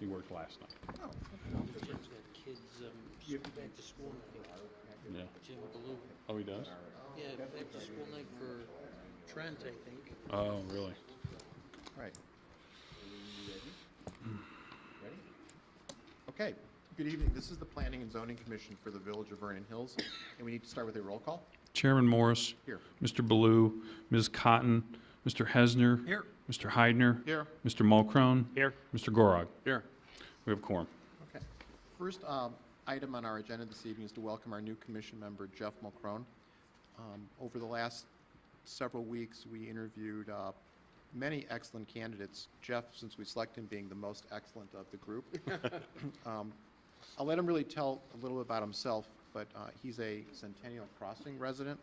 He worked last night. Oh, Jim's got kids back to school night. Yeah. Jim Blue. Oh, he does? Yeah, back to school night for Trent, I think. Oh, really? all right. Ready? Okay, good evening. This is the Planning and Zoning Commission for the Village of Vernon Hills, and we need to start with a roll call. Chairman Morris. Here. Mr. Ballou. Ms. Cotton. Mr. Hesner. Here. Mr. Heidner. Here. Mr. Mulcrone. Here. Mr. Gorog. Here. We have quorum. Okay. First item on our agenda this evening is to welcome our new commission member, Jeff Mulcrone. Over the last several weeks, we interviewed many excellent candidates. Jeff, since we select him, being the most excellent of the group. I'll let him really tell a little about himself, but he's a Centennial Crossing resident.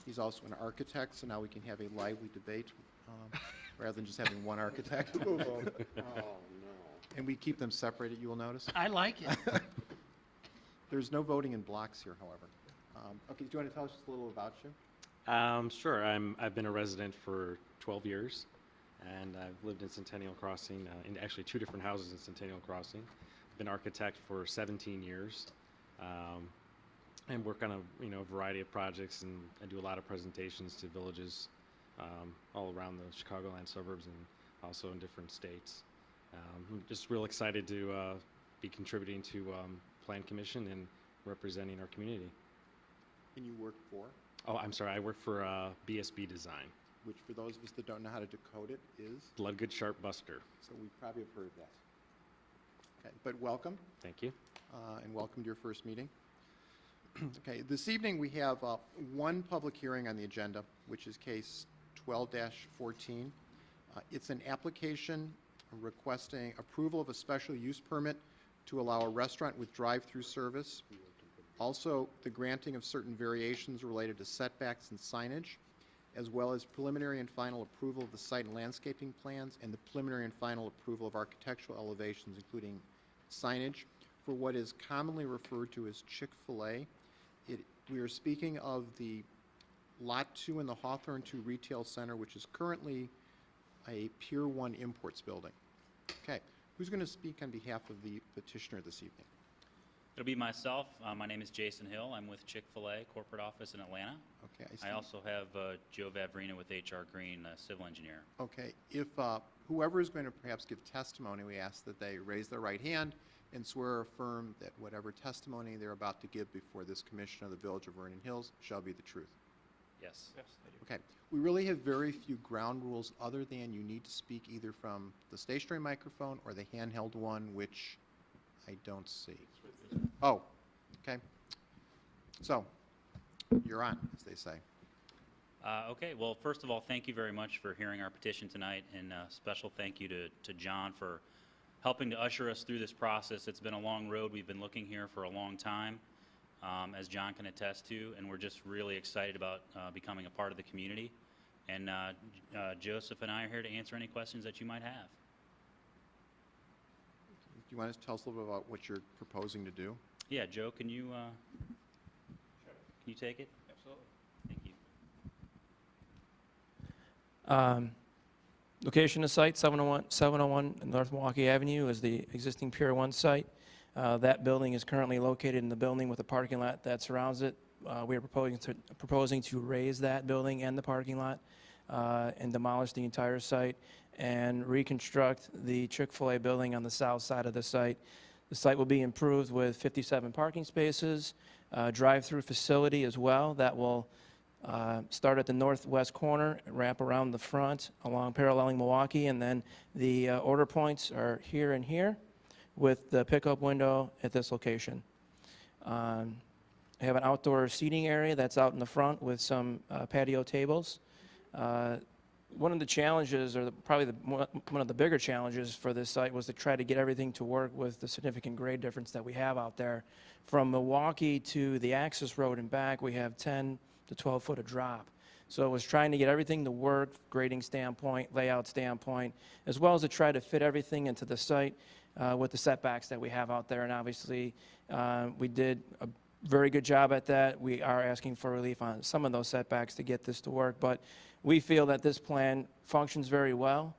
He's also an architect, so now we can have a lively debate rather than just having one architect. Oh, no. And we keep them separated, you will notice. I like it. There's no voting in blocks here, however. Okay, do you want to tell us just a little about you? Sure. I've been a resident for 12 years, and I've lived in Centennial Crossing, in actually 2 different houses in Centennial Crossing. I've been architect for 17 years, and work on a variety of projects, and I do a lot of presentations to villages all around the Chicagoland suburbs and also in different states. I'm just real excited to be contributing to Plan Commission and representing our community. And you work for, Oh, I'm sorry. I work for BSB Design. which for those of us that don't know how to decode it is, Bloodgood Sharp Buster. so we probably have heard that. Okay, but welcome, Thank you. and welcome to your first meeting. Okay, this evening we have one public hearing on the agenda, which is case 12-14. It's an application requesting approval of a special use permit to allow a restaurant with drive-through service. Also, the granting of certain variations related to setbacks and signage, as well as preliminary and final approval of the site and landscaping plans, and the preliminary and final approval of architectural elevations, including signage, for what is commonly referred to as Chick-fil-A. We are speaking of the Lot 2 in the Hawthorne 2 Retail Center, which is currently a Pier 1 Imports building. Okay, who's going to speak on behalf of the petitioner this evening? It'll be myself. My name is Jason Hill. I'm with Chick-fil-A corporate office in Atlanta. Okay, I see. I also have Joe Vavrina with HR Green, civil engineer. Okay, if whoever is going to perhaps give testimony, we ask that they raise their right hand and swear or affirm that whatever testimony they're about to give before this commission of the Village of Vernon Hills shall be the truth. Yes. Yes, I do. Okay, we really have very few ground rules other than you need to speak either from the stationary microphone or the handheld one, which I don't see. Oh, okay. So, you're on, as they say. Okay. Well, first of all, thank you very much for hearing our petition tonight, and special thank you to John for helping to usher us through this process. It's been a long road. We've been looking here for a long time, as John can attest to, and we're just really excited about becoming a part of the community. And Joseph and I are here to answer any questions that you might have. Do you want to tell us a little bit about what you're proposing to do? Yeah, Joe, can you take it? Absolutely. Thank you. Location of site, 701 North Milwaukee Avenue is the existing Pier 1 site. That building is currently located in the building with a parking lot that surrounds it. We are proposing to raise that building and the parking lot and demolish the entire site and reconstruct the Chick-fil-A building on the south side of the site. The site will be improved with 57 parking spaces, drive-through facility as well that will start at the northwest corner, wrap around the front along paralleling Milwaukee, and then the order points are here and here with the pickup window at this location. I have an outdoor seating area that's out in the front with some patio tables. One of the challenges, or one of the bigger challenges for this site was to try to get everything to work with the significant grade difference that we have out there. From Milwaukee to the access road and back, we have 10 to 12 foot of drop. So it was trying to get everything to work, grading standpoint, layout standpoint, as well as to try to fit everything into the site with the setbacks that we have out there. And obviously, we did a very good job at that. We are asking for relief on some of those setbacks to get this to work, but we feel that this plan functions very well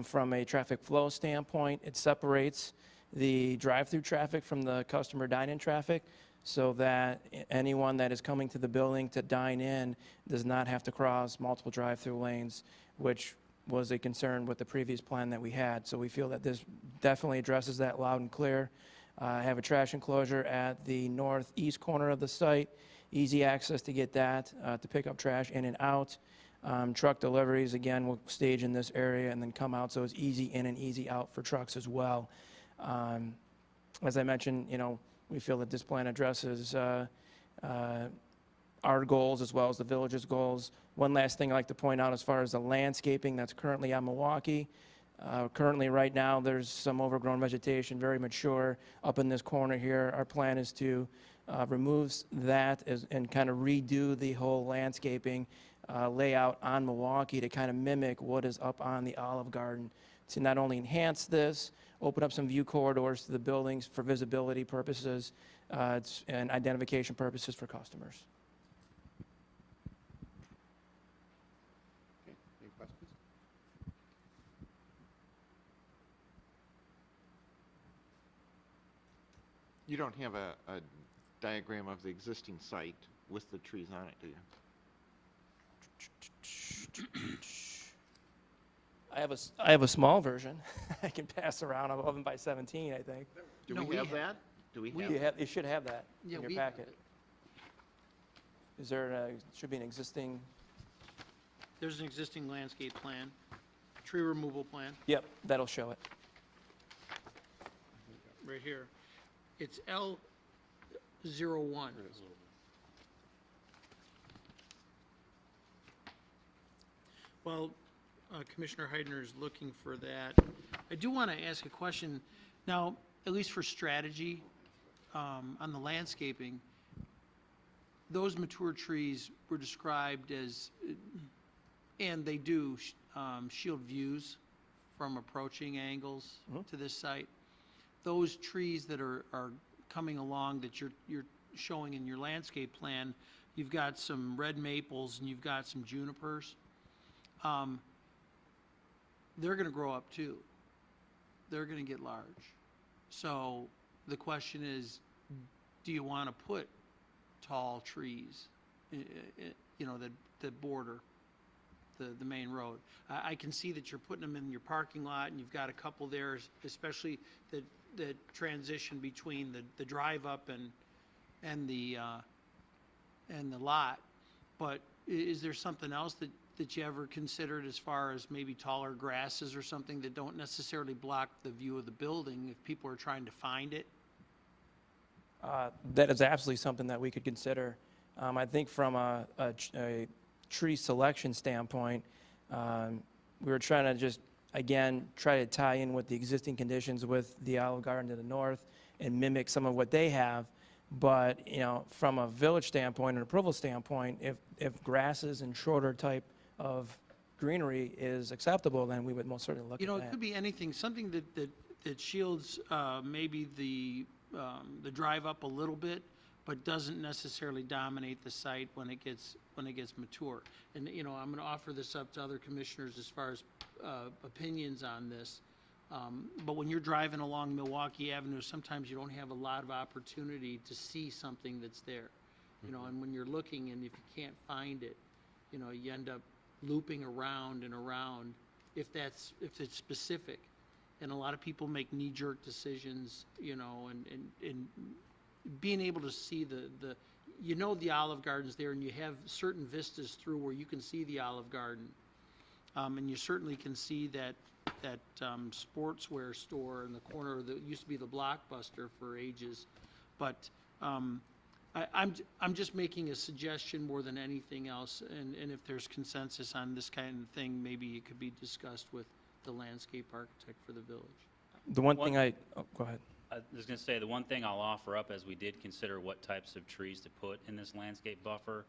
from a traffic flow standpoint. It separates the drive-through traffic from the customer dine-in traffic, so that anyone that is coming to the building to dine in does not have to cross multiple drive-through lanes, which was a concern with the previous plan that we had. So we feel that this definitely addresses that loud and clear. Have a trash enclosure at the northeast corner of the site, easy access to get that, to pick up trash in and out. Truck deliveries, again, will stage in this area and then come out, so it's easy in and easy out for trucks as well. As I mentioned, we feel that this plan addresses our goals as well as the village's goals. One last thing I'd like to point out as far as the landscaping that's currently on Milwaukee. Currently, right now, there's some overgrown vegetation, very mature, up in this corner here. Our plan is to remove that and kind of redo the whole landscaping layout on Milwaukee to kind of mimic what is up on the Olive Garden, to not only enhance this, open up some view corridors to the buildings for visibility purposes and identification purposes for customers. Okay, any questions? You don't have a diagram of the existing site with the trees on it, do you? I have a small version I can pass around, 11 by 17, I think. Do No, we we have have- that? Do we we have? You should have that Yeah, in your we have packet. it. Is there, should be an existing, There's an existing landscape plan, tree removal plan, yep, that'll show it. right here. It's L01. Well, Commissioner Heidner is looking for that. I do want to ask a question. Now, at least for strategy, on the landscaping, those mature trees were described as, and they do shield views from approaching angles to this site. Those trees that are coming along that you're showing in your landscape plan, you've got some red maples and you've got some junipers. They're going to grow up too. They're going to get large. So the question is, do you want to put tall trees, that border the main road? I can see that you're putting them in your parking lot, and you've got a couple there, especially the transition between the drive up and the lot. But is there something else that you ever considered as far as maybe taller grasses or something that don't necessarily block the view of the building if people are trying to find it? That is absolutely something that we could consider. I think from a tree selection standpoint, we were trying to just, again, try to tie in with the existing conditions with the Olive Garden to the north and mimic some of what they have. But, from a village standpoint and approval standpoint, if grasses and shorter type of greenery is acceptable, then we would most certainly look at that. It could be anything, something that shields maybe the drive up a little bit, but doesn't necessarily dominate the site when it gets mature. And, I'm going to offer this up to other commissioners as far as opinions on this. But when you're driving along Milwaukee Avenue, sometimes you don't have a lot of opportunity to see something that's there. And when you're looking and if you can't find it, you end up looping around and around if it's specific. And a lot of people make knee-jerk decisions, and being able to see the Olive Garden's there, and you have certain vistas through where you can see the Olive Garden. And you certainly can see that sportswear store in the corner that used to be the Blockbuster for ages. But I'm just making a suggestion more than anything else, and if there's consensus on this kind of thing, maybe it could be discussed with the landscape architect for the village. The one thing go ahead. I was going to say, the one thing I'll offer up as we did consider what types of trees to put in this landscape buffer,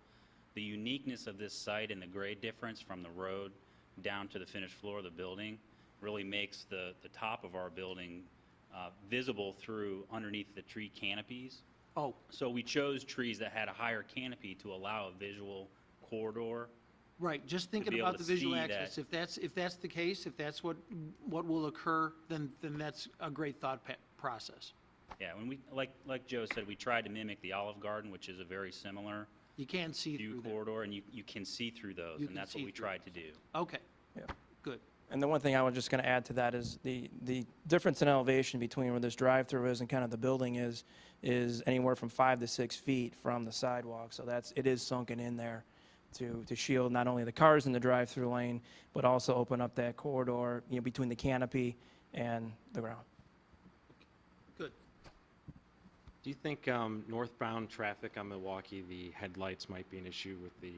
the uniqueness of this site and the grade difference from the road down to the finished floor of the building really makes the top of our building visible through underneath the tree canopies. Oh, So we chose trees that had a higher canopy to allow a visual corridor. right, just thinking be able about to the visual see access. that. If that's the case, if that's what will occur, then that's a great thought process. Yeah, when we, like Joe said, we tried to mimic the Olive Garden, which is a very similar You can't see view through there. corridor, and you can see through those, You and can that's what see we through. tried to do. Okay. Yeah. Good. And the one thing I was just going to add to that is the difference in elevation between where this drive-through is and kind of the building is anywhere from 5 to 6 feet from the sidewalk. So it is sunken in there to shield not only the cars in the drive-through lane, but also open up that corridor, between the canopy and the ground. Good. Do you think northbound traffic on Milwaukee, the headlights might be an issue with the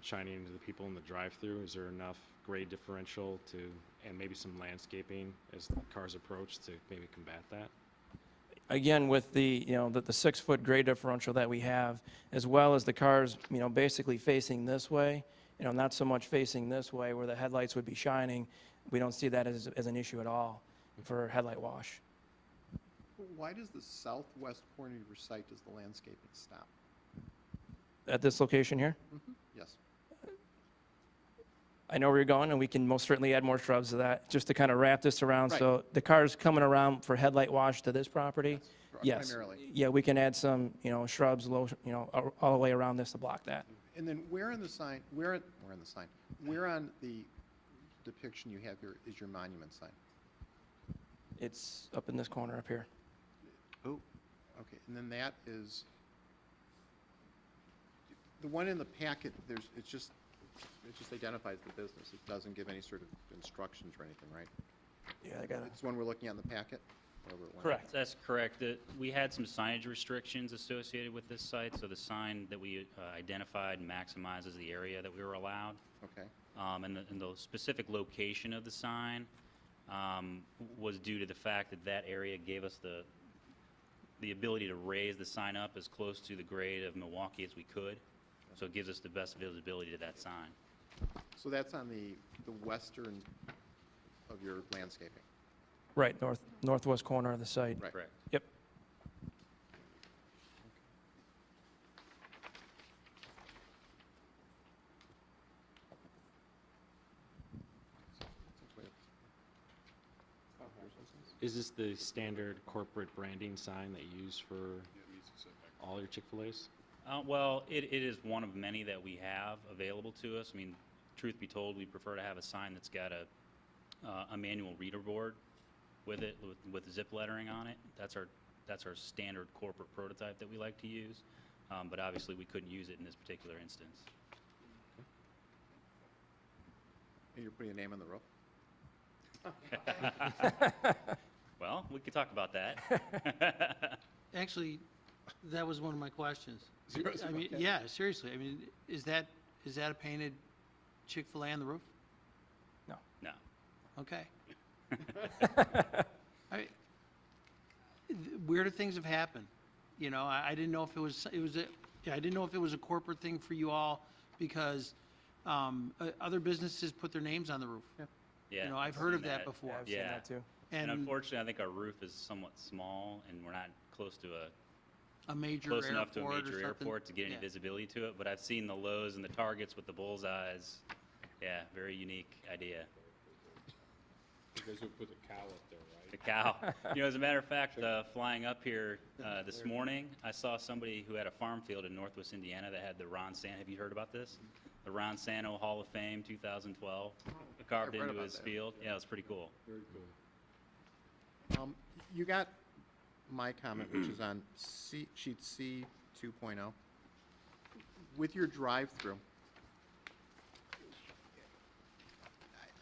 shining into the people in the drive-through? Is there enough grade differential and maybe some landscaping as the cars approach to maybe combat that? Again, with the 6-foot grade differential that we have, as well as the cars, basically facing this way, not so much facing this way where the headlights would be shining, we don't see that as an issue at all for headlight wash. Why does the southwest corner of your site, does the landscaping stop? At this location here, Yes. I know where you're going, and we can most certainly add more shrubs to that, just to kind of wrap this around. Right. So the cars coming around for headlight wash to this property, yes. Primarily. Yeah, we can add some, shrubs, all the way around this to block that. And then where on the depiction you have here is your monument sign? It's up in this corner up here. Oh. Okay, and then that is, the one in the packet, it just identifies the business. It doesn't give any sort of instructions or anything, right? Yeah, I got it. It's the one we're looking at in the packet? Wherever it went. Correct. That's correct. We had some signage restrictions associated with this site, so the sign that we identified maximizes the area that we were allowed. Okay. And the specific location of the sign was due to the fact that that area gave us the ability to raise the sign up as close to the grade of Milwaukee as we could. So it gives us the best visibility to that sign. So that's on the western of your landscaping? Right, northwest corner of the site. Right. Correct. Yep. Is this the standard corporate branding sign that you use for all your Chick-fil-A's? Well, it is one of many that we have available to us. I mean, truth be told, we prefer to have a sign that's got a manual reader board with it, with zip lettering on it. That's our standard corporate prototype that we like to use. But obviously, we couldn't use it in this particular instance. And you're putting a name on the roof? Well, we could talk about that. Actually, that was one of my questions. Seriously? I mean, Okay. yeah, seriously. I mean, is that a painted Chick-fil-A on the roof? No. Okay. Weirder things have happened. I didn't know if I didn't know if it was a corporate thing for you all because other businesses put their names on the roof. Yeah. I've heard of seen that before. I've seen Yeah. that too. And unfortunately, I think our roof is somewhat small, and we're not close to a major close airport enough to a or major something. airport to get any Yeah. visibility to it. But I've seen the Lowe's and the Targets with the bullseyes. Yeah, very unique idea. You guys would put a cow up there, right? The cow. As a matter of fact, flying up here this morning, I saw somebody who had a farm field in Northwest Indiana that had the Ron San. Have you heard about this? The Ron Sano Hall of Fame 2012 carved I've read into about his that. field. Yeah, it was pretty cool. Very cool. You got my comment, which is on sheet C 2.0. With your drive-through,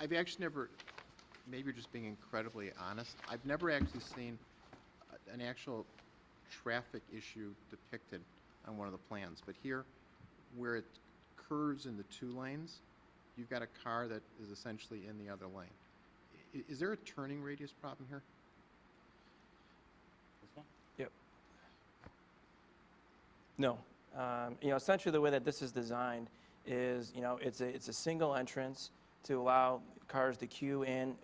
I've actually never, maybe you're just being incredibly honest, I've never actually seen an actual traffic issue depicted on one of the plans. But here, where it curves into 2 lanes, you've got a car that is essentially in the other lane. Is there a turning radius problem here? This one? Yep. No. Essentially the way that this is designed is, it's a single entrance to allow cars to queue in,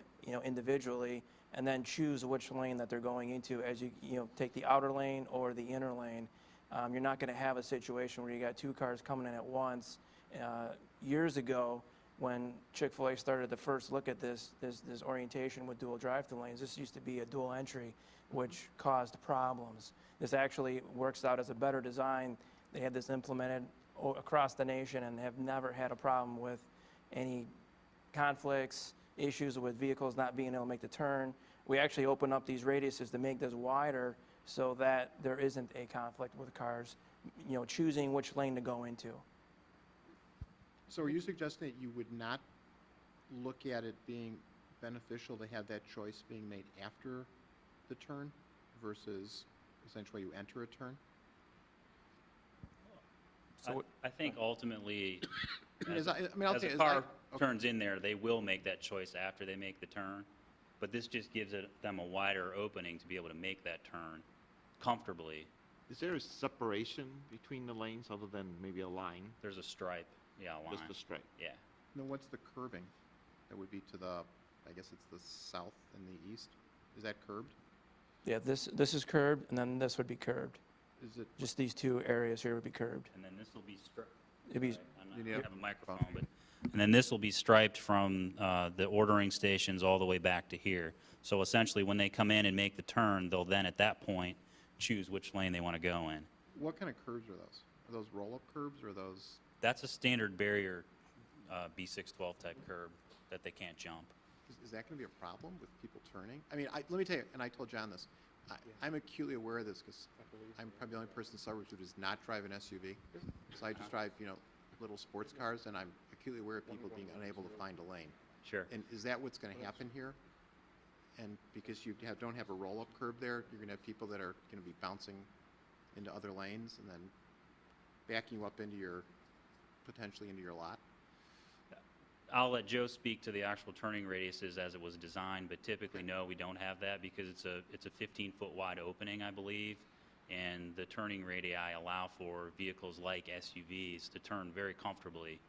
individually, and then choose which lane that they're going into as you take the outer lane or the inner lane. You're not going to have a situation where you got 2 cars coming in at once. Years ago, when Chick-fil-A started to first look at this orientation with dual drive-through lanes, this used to be a dual entry, which caused problems. This actually works out as a better design. They had this implemented across the nation and have never had a problem with any conflicts, issues with vehicles not being able to make the turn. We actually open up these radiuses to make this wider so that there isn't a conflict with cars, choosing which lane to go into. So are you suggesting that you would not look at it being beneficial to have that choice being made after the turn versus essentially you enter a turn? I think ultimately, I mean, as I'll as say, a as car I- turns in there, they will make that choice after they make the turn. But this just gives them a wider opening to be able to make that turn comfortably. Is there a separation between the lanes other than maybe a line? There's a stripe, a line. Just a stripe? Yeah. Then what's the curbing? That would be to the, I guess it's the south and the east? Is that curbed? Yeah, this is curbed, and then this would be curbed. Is it, Just these two areas here would be curbed. And then this will be striped. It'd be, I'm You not need gonna a have a microphone, but, and then this will be striped from the ordering stations all the way back to here. So essentially, when they come in and make the turn, they'll then at that point choose which lane they want to go in. what kind of curbs are those? Are those roll-up curbs or are those, That's a standard barrier B612 type curb that they can't jump. is that going to be a problem with people turning? I mean, let me tell you, and I told John this, I'm acutely aware of this because I'm probably the only person in the suburbs who does not drive an SUV. So I just drive, little sports cars, and I'm acutely aware of people being unable to find a lane. Sure. And is that what's going to happen here? And because you don't have a roll-up curb there, you're going to have people that are going to be bouncing into other lanes and then backing you up potentially into your lot? I'll let Joe speak to the actual turning radiuses as it was designed, but typically, no, we don't have that because it's a 15-foot wide opening, I believe, and the turning radii allow for vehicles like SUVs to turn very comfortably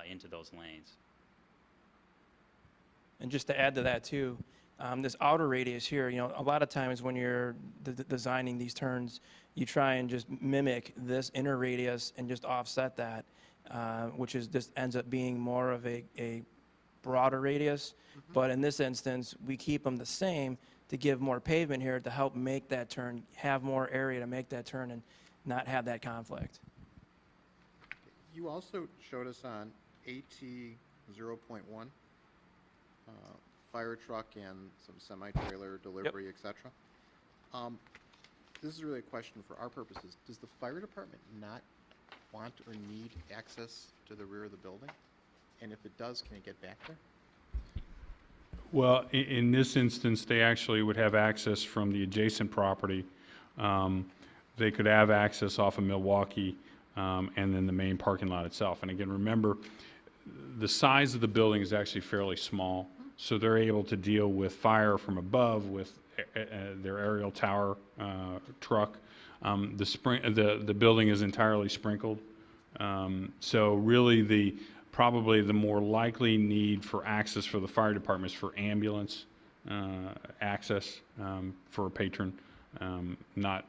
into those lanes. and just to add to that too, this outer radius here, a lot of times when you're designing these turns, you try and just mimic this inner radius and just offset that, which is just ends up being more of a broader radius. But in this instance, we keep them the same to give more pavement here to help make that turn, have more area to make that turn and not have that conflict. You also showed us on AT 0.1, fire truck and some semi-trailer delivery, et cetera. This is really a question for our purposes. Does the fire department not want or need access to the rear of the building? And if it does, can it get back there? Well, in this instance, they actually would have access from the adjacent property. They could have access off of Milwaukee, and then the main parking lot itself. And again, remember, the size of the building is actually fairly small, so they're able to deal with fire from above with their aerial tower truck. The building is entirely sprinkled. So really probably the more likely need for access for the fire department is for ambulance access for a patron, not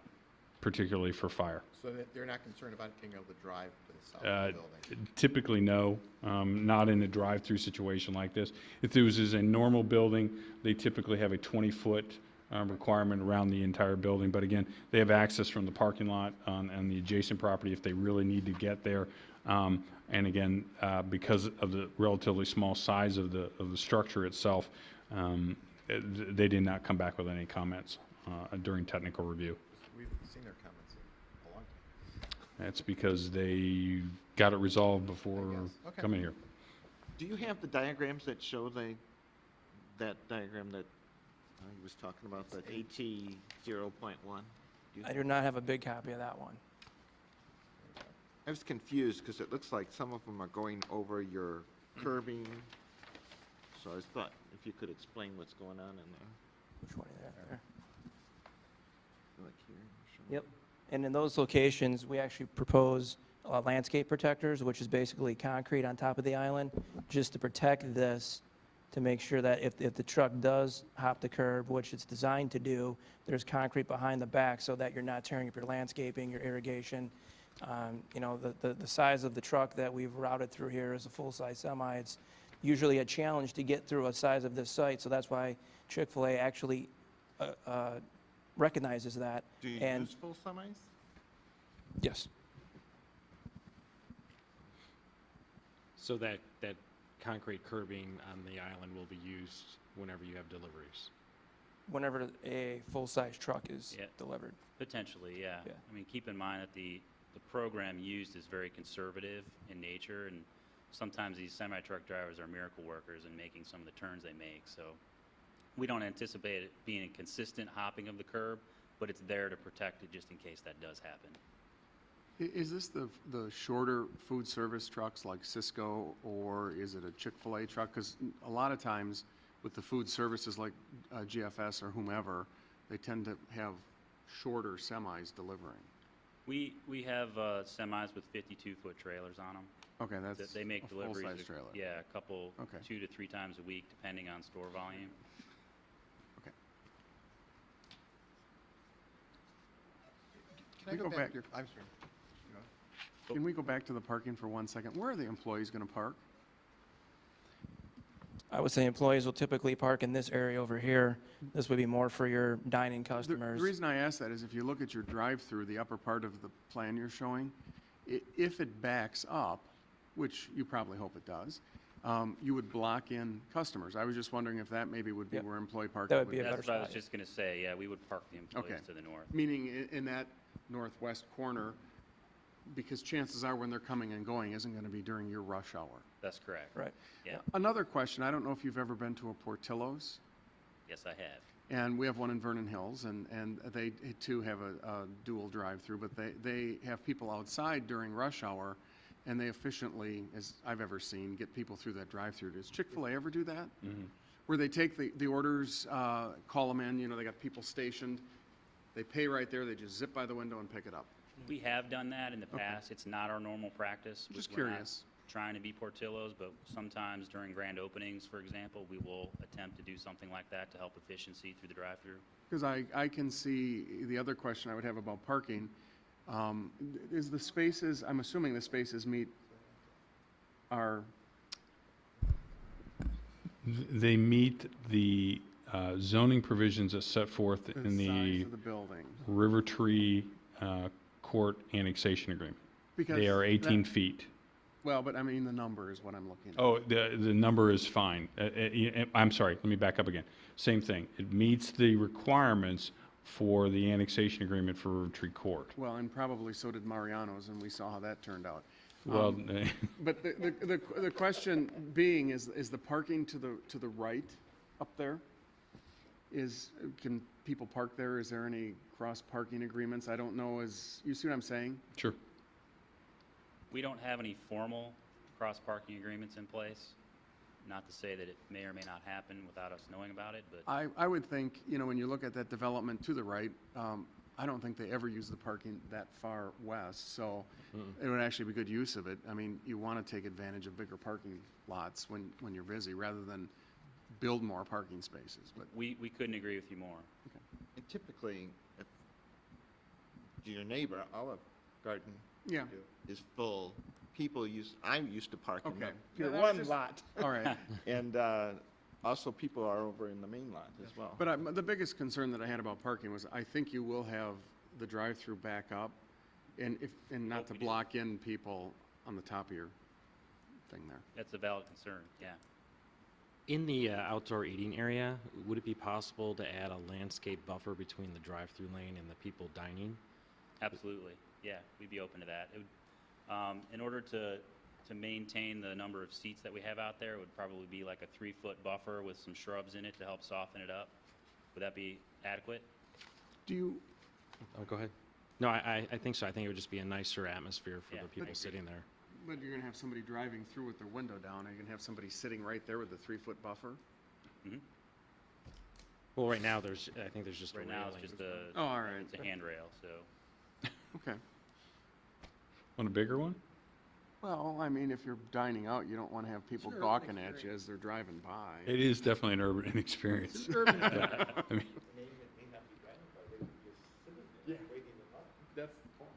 particularly for fire. So that they're not concerned about being able to drive to the south of the building? Typically, no, not in a drive-through situation like this. If this is a normal building, they typically have a 20-foot requirement around the entire building. But again, they have access from the parking lot and the adjacent property if they really need to get there. And again, because of the relatively small size of the structure itself, they did not come back with any comments during technical review. We've seen their comments in a long time. That's because they got it resolved before Okay. coming here. Do you have the diagrams that show that diagram that he was talking about, that AT 0.1? I do not have a big copy of that one. I was confused because it looks like some of them are going over your curbing. So I thought if you could explain what's going on in there. Which one is that there? Like here, show me. Yep. And in those locations, we actually propose landscape protectors, which is basically concrete on top of the island, just to protect this, to make sure that if the truck does hop the curb, which it's designed to do, there's concrete behind the back so that you're not tearing up your landscaping, your irrigation. You know, the size of the truck that we've routed through here is a full-size semi. It's usually a challenge to get through a size of this site, so that's why Chick-fil-A actually recognizes that. Do you And use full semis? yes, So that concrete curbing on the island will be used whenever you have deliveries? whenever a full-size truck is Yeah. delivered. Potentially, yeah. Yeah. I mean, keep in mind that the program used is very conservative in nature, and sometimes these semi-truck drivers are miracle workers in making some of the turns they make, so we don't anticipate it being a consistent hopping of the curb, but it's there to protect it just in case that does happen. Is this the shorter food service trucks like Cisco, or is it a Chick-fil-A truck? Because a lot of times with the food services like GFS or whomever, they tend to have shorter semis delivering. We have semis with 52-foot trailers on them. Okay, that's That they make a deliveries. full-size trailer. Yeah, a couple, Okay. 2 to 3 times a week, depending on store volume. Okay. Can I We go go back back- to your, I'm sorry. Can we go back to the parking for 1 second? Where are the employees going to park? I would say employees will typically park in this area over here. This would be more for your dining customers. The reason I ask that is if you look at your drive-through, the upper part of the plan you're showing, if it backs up, which you probably hope it does, you would block in customers. I was just wondering if that maybe would be Yep. where employee parking That would be a better That's what I was spot. just going to say, yeah, we would park the employees Okay. to the north. Meaning in that northwest corner, because chances are when they're coming and going isn't going to be during your rush hour. That's correct. Right. Yeah, Another question, I don't know if you've ever been to a Portillo's, yes, I have. and we have one in Vernon Hills, and they too have a dual drive-through, but they have people outside during rush hour, and they efficiently, as I've ever seen, get people through that drive-through. Does Chick-fil-A ever do that? Where they take the orders, call them in, you know, they got people stationed, they pay right there, they just zip by the window and pick it up. We have done that in the past. It's not our normal practice. Just We're not curious. trying to be Portillo's, but sometimes during grand openings, for example, we will attempt to do something like that to help efficiency through the drive-through. Because I can see, the other question I would have about parking, is the spaces, I'm assuming the spaces meet our, They meet the zoning provisions as set forth the in size the of the building. River Tree Court annexation agreement. Because They are 18 that- feet. Well, but I mean, the number is what I'm looking at. Oh, the number is fine. I'm sorry, let me back up again. Same thing. It meets the requirements for the annexation agreement for River Tree Court. Well, and probably so did Mariano's, and we saw how that turned out. Well, But the question being, is the parking to the right up there? Can people park there? Is there any cross-parking agreements? I don't know, you see what I'm saying? sure. We don't have any formal cross-parking agreements in place. Not to say that it may or may not happen without us knowing about it, but I would think, you know, when you look at that development to the right, I don't think they ever use the parking that far west, so it would actually be good use of it. I mean, you want to take advantage of bigger parking lots when you're busy, rather than build more parking spaces, but. we couldn't agree with you more. And typically, if your neighbor, Olive Garden, Yeah. is full, I'm used to parking Okay. them. Yeah, Your that was one just- lot. All right. And also, people are over in the main lot as well. But the biggest concern that I had about parking was I think you will have the drive-through back up, and not Hope to we do. block in people on the top of your thing there. That's a valid concern, yeah. In the outdoor eating area, would it be possible to add a landscape buffer between the drive-through lane and the people dining? Absolutely, yeah, we'd be open to that. It would, in order to maintain the number of seats that we have out there, it would probably be like a 3-foot buffer with some shrubs in it to help soften it up. Would that be adequate? Do you, Oh, go ahead. No, I think so. I think it would just be a nicer atmosphere for Yeah, the I people agree. sitting there. but you're gonna have somebody driving through with their window down, are you gonna have somebody sitting right there with the 3-foot buffer? Well, right now, I think there's just a Right railing. now, it's just a, Oh, all right. it's a handrail, so. Okay. Want a bigger one? Well, I mean, if you're dining out, you don't wanna have people gawking at you as they're driving by. It is definitely an urban experience. Yeah, I mean, That's the point.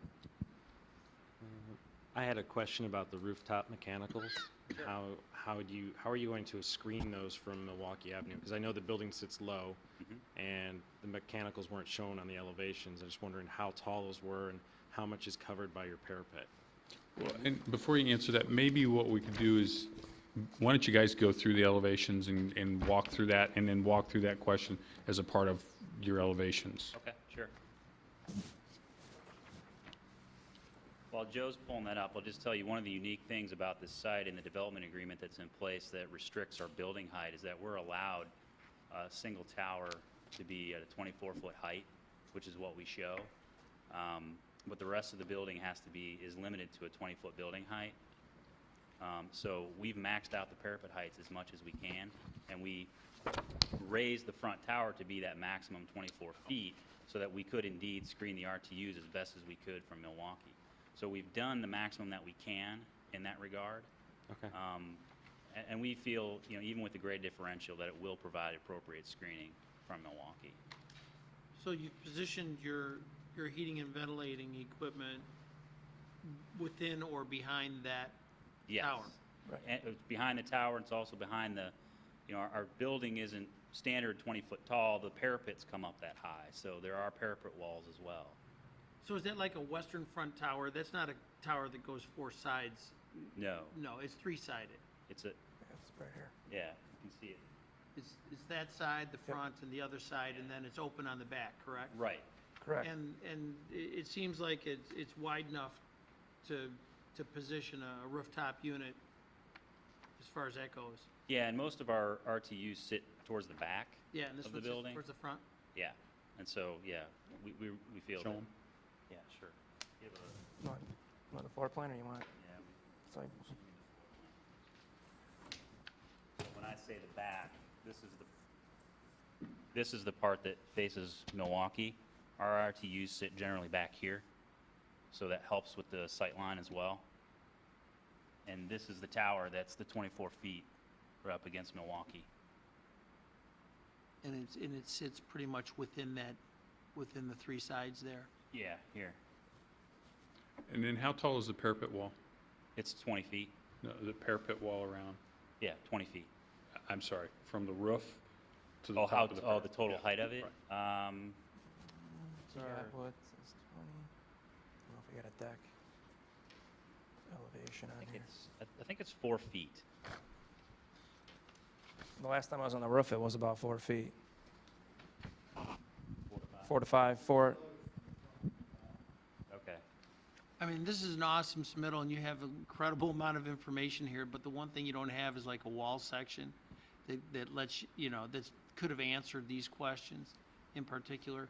I had a question about the rooftop mechanicals. How are you going to screen those from Milwaukee Avenue? Because I know the building sits low, and the mechanicals weren't shown on the elevations. I'm just wondering how tall those were and how much is covered by your parapet. Well, and before you answer that, maybe what we could do is, why don't you guys go through the elevations and walk through that, and then walk through that question as a part of your elevations? Okay, sure. While Joe's pulling that up, I'll just tell you, one of the unique things about this site and the development agreement that's in place that restricts our building height is that we're allowed a single tower to be at a 24-foot height, which is what we show. But the rest of the building is limited to a 20-foot building height. So we've maxed out the parapet heights as much as we can, and we raised the front tower to be that maximum 24 feet so that we could indeed screen the RTUs as best as we could from Milwaukee. So we've done the maximum that we can in that regard. Okay. And we feel, even with the grade differential, that it will provide appropriate screening from Milwaukee. So you've positioned your heating and ventilating equipment within or behind that Yes. tower? Right. And it's behind the tower, it's also behind the, our building isn't standard 20-foot tall, the parapets come up that high, so there are parapet walls as well. So is that like a western front tower? That's not a tower that goes four sides. No, No, it's three-sided. it's a, That's right here. yeah, you can see it. It's that side, the front, and the other side, and then it's open on the back, correct? Right. Correct. And it seems like it's wide enough to position a rooftop unit as far as that goes. Yeah, and most of our RTUs sit towards the back. Yeah, and this Of the one's building? towards the front? Yeah, and so, yeah, we feel Show that. 'em. Yeah, sure. Give a, You want the floor plan, or you want yeah, site? when I say the back, this is the part that faces Milwaukee. Our RTUs sit generally back here, so that helps with the sight line as well. And this is the tower that's the 24 feet. We're up against Milwaukee. And it sits pretty much within the three sides there. Yeah, here. And then how tall is the parapet wall? It's 20 feet. No, the parapet wall around, Yeah, 20 feet. I'm sorry, from the roof to the Oh, top of the parapet? the total Yeah, height of it? right. Yeah, Sorry. what, it's 20, I don't know if we got a deck elevation on here. I think it's 4 feet. The last time I was on the roof, it was about 4 feet. 4 to 5. 4 to 5, 4, Okay. I mean, this is an awesome submittal, and you have an incredible amount of information here, but the one thing you don't have is like a wall section that lets you, that could have answered these questions in particular,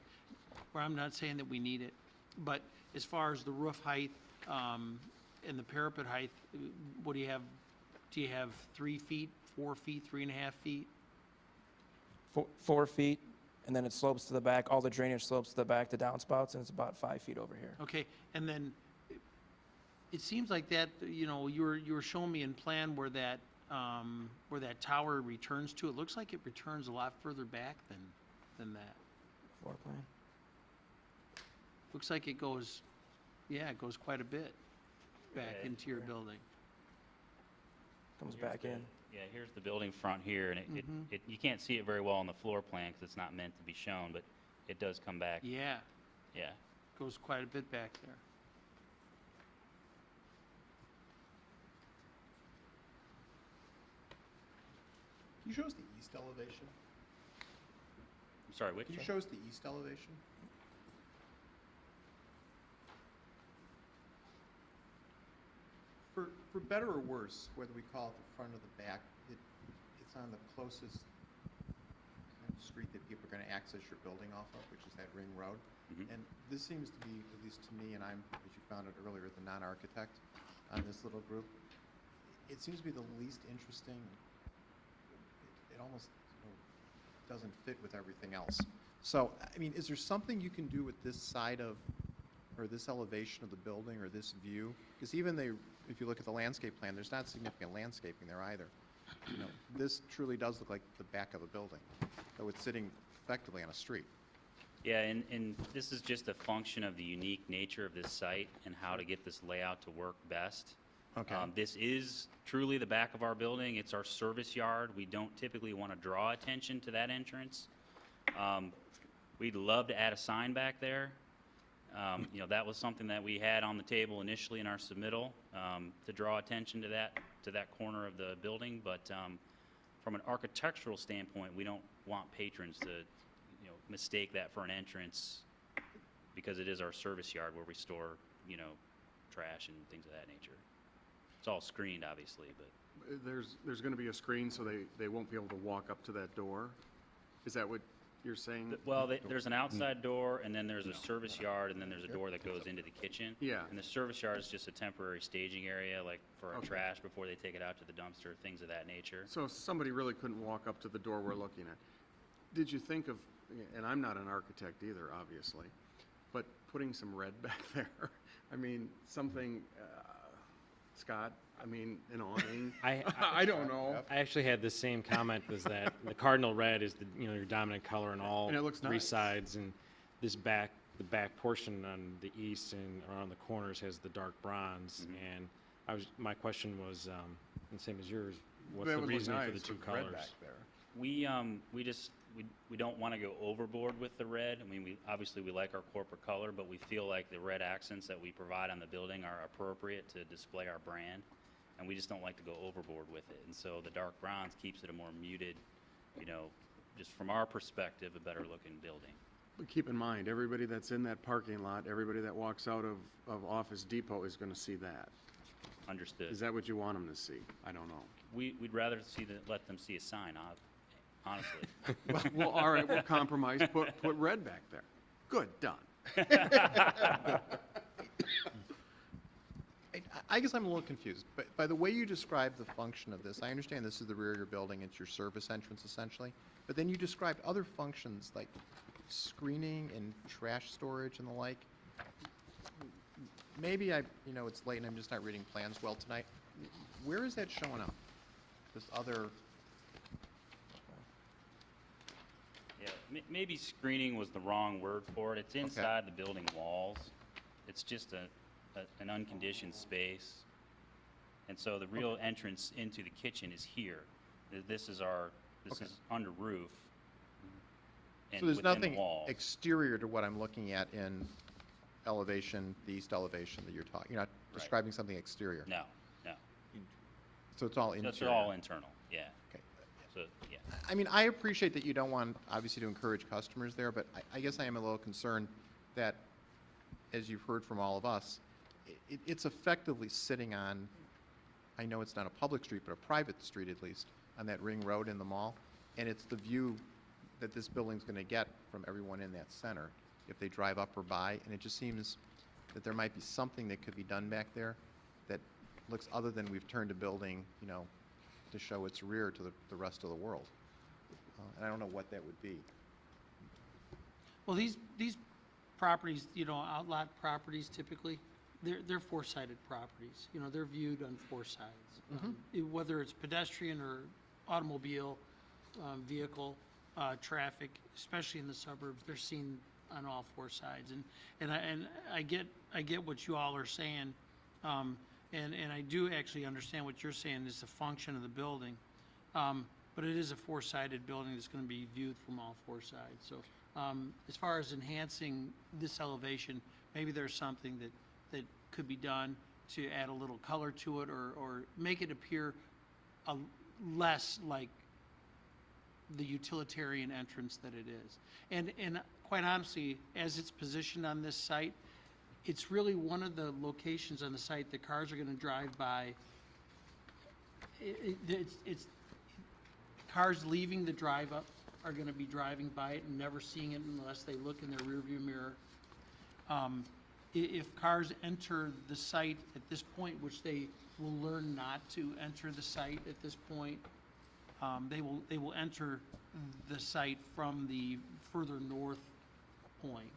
where I'm not saying that we need it. But as far as the roof height and the parapet height, what do you have? Do you have 3 feet, 4 feet, 3.5 feet? 4 feet, and then it slopes to the back, all the drainage slopes to the back, the downspouts, and it's about 5 feet over here. Okay, and then it seems like that, you were showing me in plan where that tower returns to. It looks like it returns a lot further back than that. Floor plan. Looks like it goes quite a bit back Yeah, into your sure. building. Comes Here's back the- in. Yeah, here's the building front here, and it you can't see it very well on the floor plan because it's not meant to be shown, but it does come back. Yeah, Yeah. goes quite a bit back there. Can you show us the east elevation? I'm sorry, which? Can you show us the east elevation? For better or worse, whether we call it the front or the back, it's on the closest kind of street that people are going to access your building off of, which is that ring road. Mhm. And this seems to be, at least to me, and I'm, as you found it earlier, the non-architect on this little group, it seems to be the least interesting. It almost doesn't fit with everything else. So, I mean, is there something you can do with this side of, or this elevation of the building, or this view? Because even if you look at the landscape plan, there's not significant landscaping there either. This truly does look like the back of a building, though it's sitting effectively on a street. Yeah, and this is just a function of the unique nature of this site and how to get this layout to work best. Okay. This is truly the back of our building. It's our service yard. We don't typically want to draw attention to that entrance. We'd love to add a sign back there. You know, that was something that we had on the table initially in our submittal, to draw attention to that corner of the building. But from an architectural standpoint, we don't want patrons to, you know, mistake that for an entrance, because it is our service yard where we store, you know, trash and things of that nature. It's all screened, obviously, but There's going to be a screen, so they won't be able to walk up to that door? Is that what you're saying? well, there's an outside door, and then there's a service yard, and then there's a door that goes into the kitchen. Yeah. And the service yard is just a temporary staging area, like for our Okay. trash before they take it out to the dumpster, things of that nature. So if somebody really couldn't walk up to the door we're looking at, did you think of, and I'm not an architect either, obviously, but putting some red back there? I mean, something, Scott, I mean, an awning? I don't know. I actually had the same comment, was that the cardinal red is the, you know, your dominant color in all And it looks three nice. sides, and the back portion on the east and around the corners has the dark bronze. Mm-hmm. And my question was, the same as yours, what's That the would look reasoning for the nice two with red colors? back there. We don't want to go overboard with the red. I mean, we like our corporate color, but we feel like the red accents that we provide on the building are appropriate to display our brand, and we just don't like to go overboard with it. And so the dark bronze keeps it a more muted, you know, just from our perspective, a better looking building. But keep in mind, everybody that's in that parking lot, everybody that walks out of Office Depot is going to see that. Understood. Is that what you want them to see? I don't know. We'd rather let them see a sign, honestly. Well, all right, we'll compromise, put red back there. Good, done. I guess I'm a little confused, but by the way you describe the function of this, I understand this is the rear of your building, it's your service entrance essentially, but then you described other functions like screening and trash storage and the like. Maybe you know, it's late and I'm just not reading plans well tonight. Where is that showing up? This other, Yeah, maybe screening was the wrong word for it. It's inside the building walls. It's just an unconditioned space. And so the real entrance into the kitchen is here. This is under roof and so there's within nothing the walls. exterior to what I'm looking at in elevation, the east elevation that you're talking, you're not describing something exterior? No. So it's all interior? That's all internal, yeah. Okay. So, yeah. I mean, I appreciate that you don't want, obviously, to encourage customers there, but I guess I am a little concerned that, as you've heard from all of us, it's effectively sitting on, I know it's not a public street, but a private street at least, on that ring road in the mall, and it's the view that this building's going to get from everyone in that center if they drive up or by, and it just seems that there might be something that could be done back there that looks other than we've turned a building, you know, to show its rear to the rest of the world. And I don't know what that would be. Well, these properties, you know, outlot properties typically, they're four-sided properties. You know, they're viewed on four sides. Whether it's pedestrian or automobile, vehicle, traffic, especially in the suburbs, they're seen on all four sides. And I get what you all are saying. And I do actually understand what you're saying is the function of the building. But it is a four-sided building that's going to be viewed from all four sides. So as far as enhancing this elevation, maybe there's something that could be done to add a little color to it or make it appear less like the utilitarian entrance that it is. And quite honestly, as it's positioned on this site, it's really one of the locations on the site that cars are going to drive by. It's cars leaving the drive up are going to be driving by it and never seeing it unless they look in their rearview mirror. If cars enter the site at this point, which they will learn not to enter the site at this point, they will enter the site from the further north point.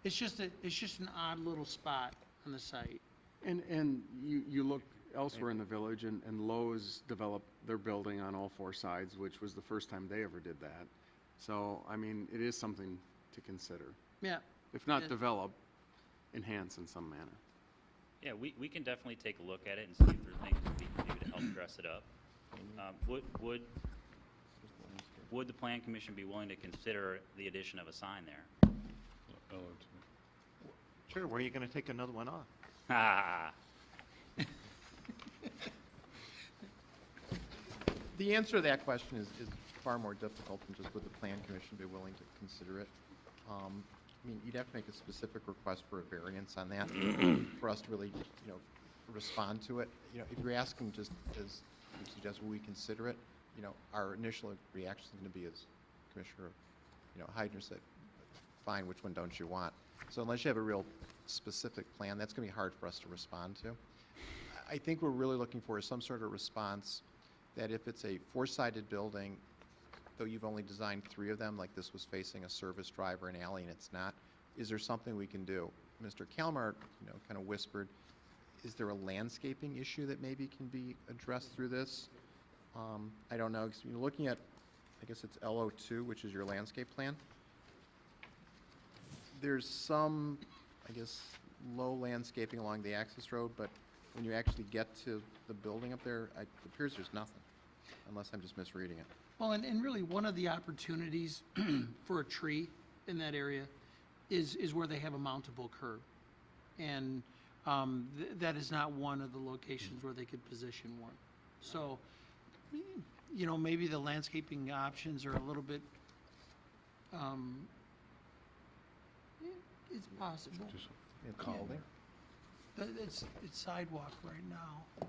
It's just an odd little spot on the site. And you look elsewhere in the village, and Lowe's developed their building on all four sides, which was the first time they ever did that. So, I mean, it is something to consider. Yeah, If not Yeah. develop, enhance in some manner. Yeah, we can definitely take a look at it and see if there are things we can do to help dress it up. Would the plan commission be willing to consider the addition of a sign there? Sure, where are you gonna take another one off? Ah, The answer to that question is far more difficult than just would the plan commission be willing to consider it. I mean, you'd have to make a specific request for a variance on that for us to really, respond to it. If you're asking just as you suggest, will we consider it? Our initial reaction is going to be, as Commissioner, Heidner said, fine, which one don't you want? So unless you have a real specific plan, that's going to be hard for us to respond to. I think we're really looking for is some sort of response that if it's a four-sided building, though you've only designed 3 of them, like this was facing a service drive or an alley and it's not, is there something we can do? Mr. Kalmar, kind of whispered, is there a landscaping issue that maybe can be addressed through this? I don't know, 'cause you're looking at, I guess it's LO2, which is your landscape plan. There's some, I guess, low landscaping along the access road, but when you actually get to the building up there, it appears there's nothing, unless I'm just misreading it. well, and really, one of the opportunities for a tree in that area is where they have a mountable curb. And that is not one of the locations where they could position one. So, maybe the landscaping options are a little bit, it's possible. Calving? It's sidewalk right now,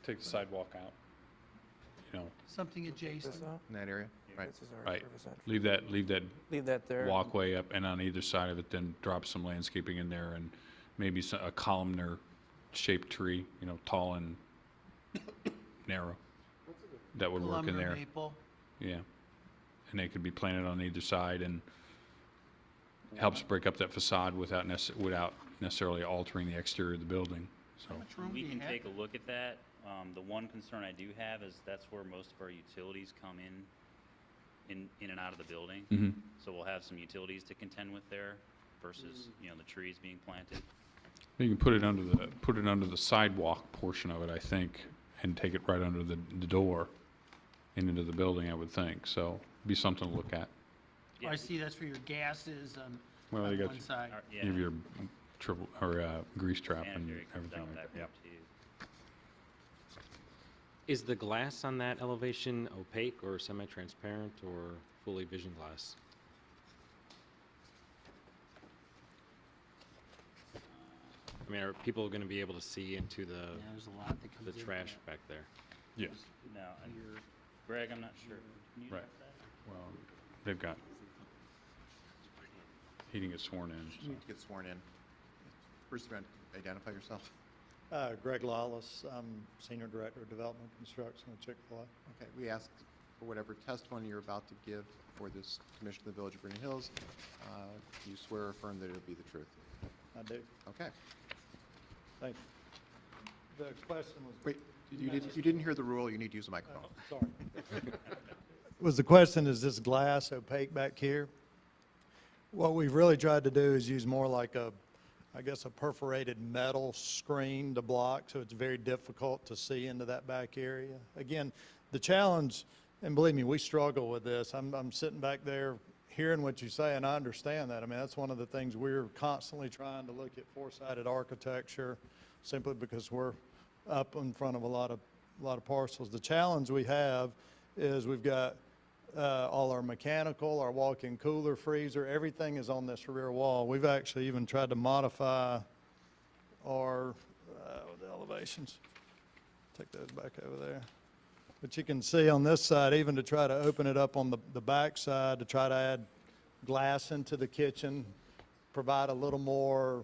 Take the sidewalk out, something adjacent. This out? In that area? Right. This is our Right. service entrance. leave that Leave that there. walkway up, and on either side of it, then drop some landscaping in there, and maybe a columnar-shaped tree, tall and narrow. That would work in Lumber, there, maple. yeah. And they could be planted on either side, and helps break up that facade without necessarily altering the exterior of the building, so. How much room do we you can have? take a look at that. The one concern I do have is that's where most of our utilities come in and out of the building. Mhm. So we'll have some utilities to contend with there versus, the trees being planted. You can put it under the sidewalk portion of it, I think, and take it right under the door and into the building, I would think, so be something to look at. Oh, I see, that's where your gas is on Well, you got one side. You have your triple, or grease trap and Sanitary comes everything out like that that, way yeah. too. Is the glass on that elevation opaque or semi-transparent or fully vision glass? I mean, are people going to be able to see into Yeah, there's a lot that comes the in trash there. back there? Yes, Now, Greg, I'm not sure. Can you Right. address that? well, they've got, he didn't get sworn in, You need to get sworn in. First, you want to identify yourself? Greg Lawless, I'm Senior Director of Development Construction at Chick-fil-A. Okay, we ask for whatever testimony you're about to give for this Commission of the Village of Vernon Hills. You swear or affirm that it'll be the truth? I do. Okay. Thank you. The question was... Wait, you didn't hear the rule, you need to use the microphone. Sorry. Was the question, is this glass opaque back here? What we've really tried to do is use more like a perforated metal screen to block, so it's very difficult to see into that back area. Again, the challenge, and believe me, we struggle with this. I'm sitting back there hearing what you say, and I understand that. I mean, that's one of the things we're constantly trying to look at four-sided architecture, simply because we're up in front of a lot of parcels. The challenge we have is we've got all our mechanical, our walk-in cooler, freezer, everything is on this rear wall. We've actually even tried to modify our the elevations. Take those back over there. But you can see on this side, even to try to open it up on the back side, to try to add glass into the kitchen, provide a little more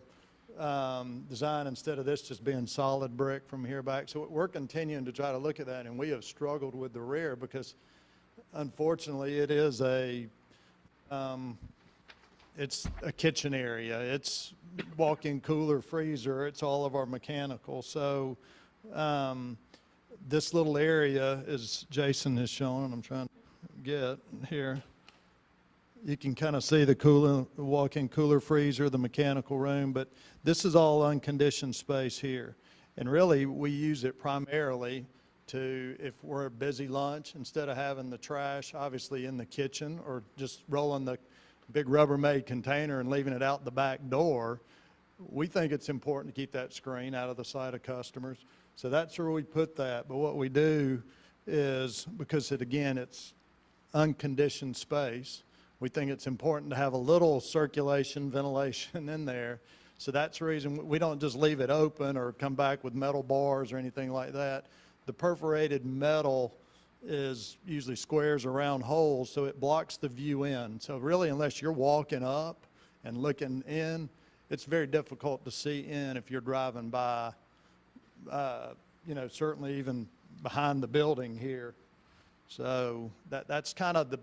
design instead of this just being solid brick from here back. So we're continuing to try to look at that, and we have struggled with the rear because unfortunately it is it's a kitchen area. It's walk-in cooler, freezer, it's all of our mechanical. So this little area, as Jason has shown, and I'm trying to get here, You can kind of see the cooler, walk-in cooler freezer, the mechanical room, but this is all unconditioned space here. And really, we use it primarily to, if we're a busy lunch, instead of having the trash obviously in the kitchen or just rolling the big Rubbermaid container and leaving it out the back door, we think it's important to keep that screen out of the sight of customers. So that's where we put that. But what we do is, because again, it's unconditioned space, we think it's important to have a little circulation, ventilation in there. So that's the reason we don't just leave it open or come back with metal bars or anything like that. The perforated metal is usually squares or round holes, so it blocks the view in. So really, unless you're walking up and looking in, it's very difficult to see in if you're driving by, certainly even behind the building here. So that's kind of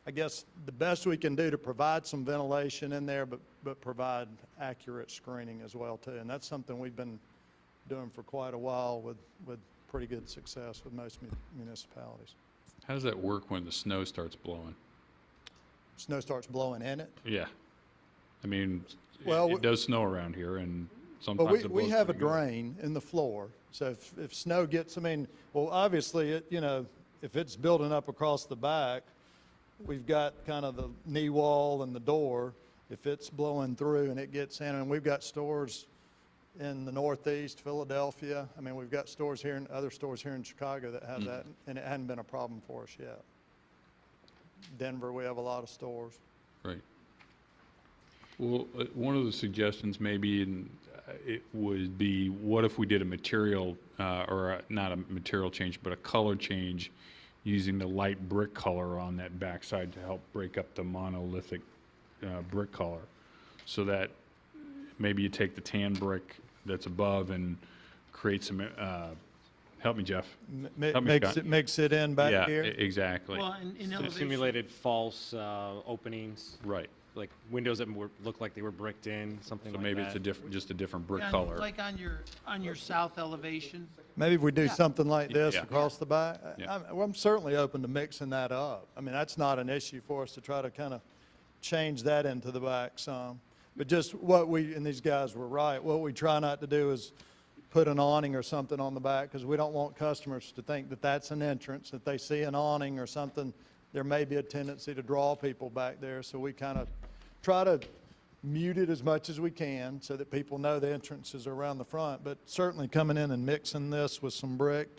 I guess, the best we can do to provide some ventilation in there, but provide accurate screening as well, too. And that's something we've been doing for quite a while with pretty good success with most municipalities. How does that work when the snow starts blowing? Snow starts blowing in it. Yeah. I mean, Well, it does snow around here, and But sometimes it blows we have a pretty good. drain in the floor, so if snow gets, obviously, if it's building up across the back, we've got kind of the knee wall and the door. If it's blowing through and it gets in, and we've got stores in the Northeast, Philadelphia, we've got stores here, and other stores here in Chicago that have that, and it hadn't been a problem for us yet. Denver, we have a lot of stores. Right. Well, one of the suggestions maybe it would be, what if we did a material, not a material change, but a color change using the light brick color on that backside to help break up the monolithic brick color, so that maybe you take the tan brick that's above and create some, help me, Jeff. Help me, Scott. Mix it in back here? Yeah, exactly. Well, in elevation. Simulated false openings, Right. like windows that look like they were bricked in, something So like maybe that. it's just a different brick On- color. Like on your south elevation. Maybe if we do something like this Yeah. across the back, Yeah. I'm certainly open to mixing that up. That's not an issue for us to try to kind of change that into the back some. But just and these guys were right, what we try not to do is put an awning or something on the back, because we don't want customers to think that that's an entrance. If they see an awning or something, there may be a tendency to draw people back there. So we kind of try to mute it as much as we can so that people know the entrances are around the front. But certainly coming in and mixing this with some brick,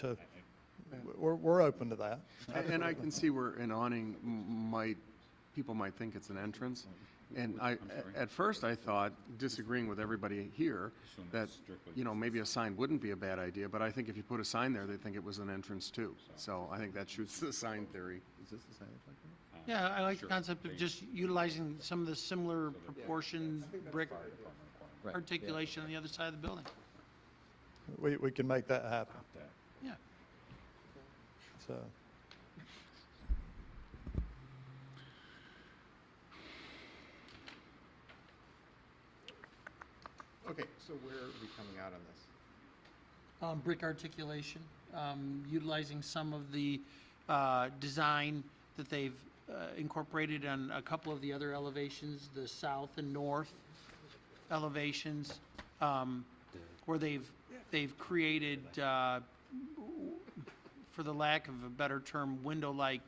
we're open to that. And I can see where an awning people might think it's an entrance. And at first I thought, disagreeing with everybody here, that, maybe a sign wouldn't be a bad idea, but I think if you put a sign there, they'd think it was an entrance too. So I think that shoots the sign theory. Is this the signage like that? Yeah, I like the concept of just utilizing some of the similar proportion brick articulation on the other side of the building. We can make that happen, Yeah. so. Okay, so where are we coming out on this? Brick articulation, utilizing some of the design that they've incorporated on a couple of the other elevations, the south and north elevations, where they've created, for the lack of a better term, window-like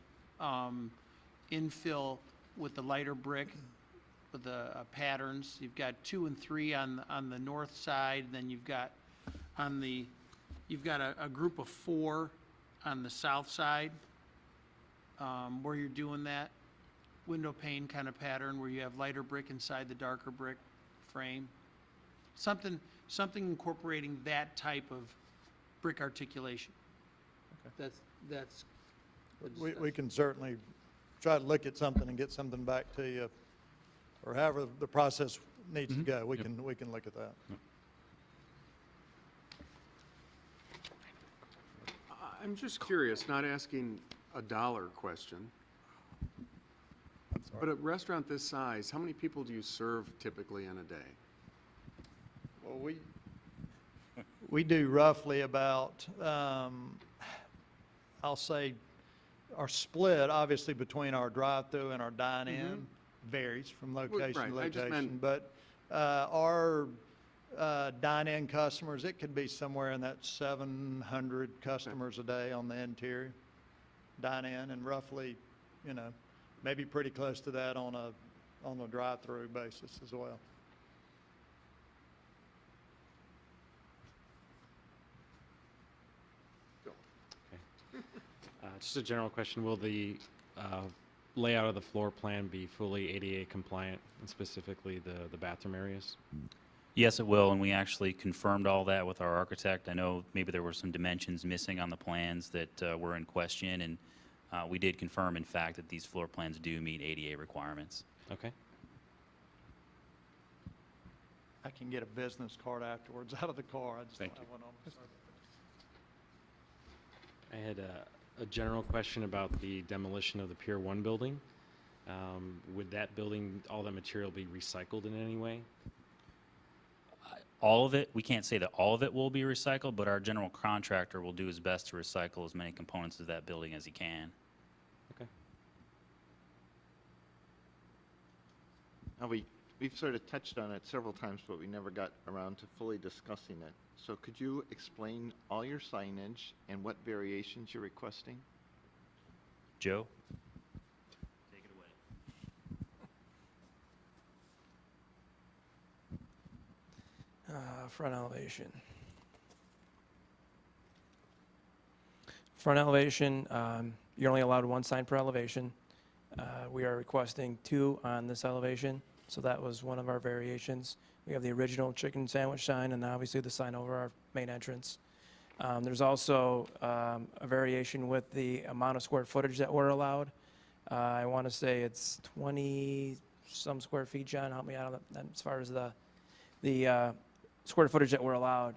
infill with the lighter brick, with the patterns. You've got 2 and 3 on the north side, then you've got a group of 4 on the south side, where you're doing that window pane kind of pattern where you have lighter brick inside the darker brick frame. Something incorporating that type of brick articulation. That's We can certainly try to look at something and get something back to you, or however the process needs to go. We can look at that. I'm just curious, not asking a dollar question, but a restaurant this size, how many people do you serve typically in a day? Well, we do roughly about, I'll say our split, obviously, between our drive-through and our dine-in varies from location to right, I just location. meant- But our dine-in customers, it could be somewhere in that 700 customers a day on the interior dine-in, and roughly, you know, maybe pretty close to that on a drive-through basis as well. Just a general question, will the layout of the floor plan be fully ADA compliant, and specifically the bathroom areas? Yes, it will, and we actually confirmed all that with our architect. I know maybe there were some dimensions missing on the plans that were in question, and we did confirm, in fact, that these floor plans do meet ADA requirements. Okay. I can get a business card afterwards out of the car. I just don't Thank have you. one on me. I had a general question about the demolition of the Pier 1 building. Would that building, all that material be recycled in any way? All of it, we can't say that all of it will be recycled, but our general contractor will do his best to recycle as many components of that building as he can. Okay. Now, we've sort of touched on it several times, but we never got around to fully discussing it. So could you explain all your signage and what variations you're requesting? Joe? Take it away. Front elevation. Front elevation, you're only allowed one sign per elevation. We are requesting 2 on this elevation, so that was one of our variations. We have the original chicken sandwich sign and obviously the sign over our main entrance. There's also a variation with the amount of square footage that we're allowed. I want to say it's 20-some square feet, John, help me out on that, as far as the square footage that we're allowed.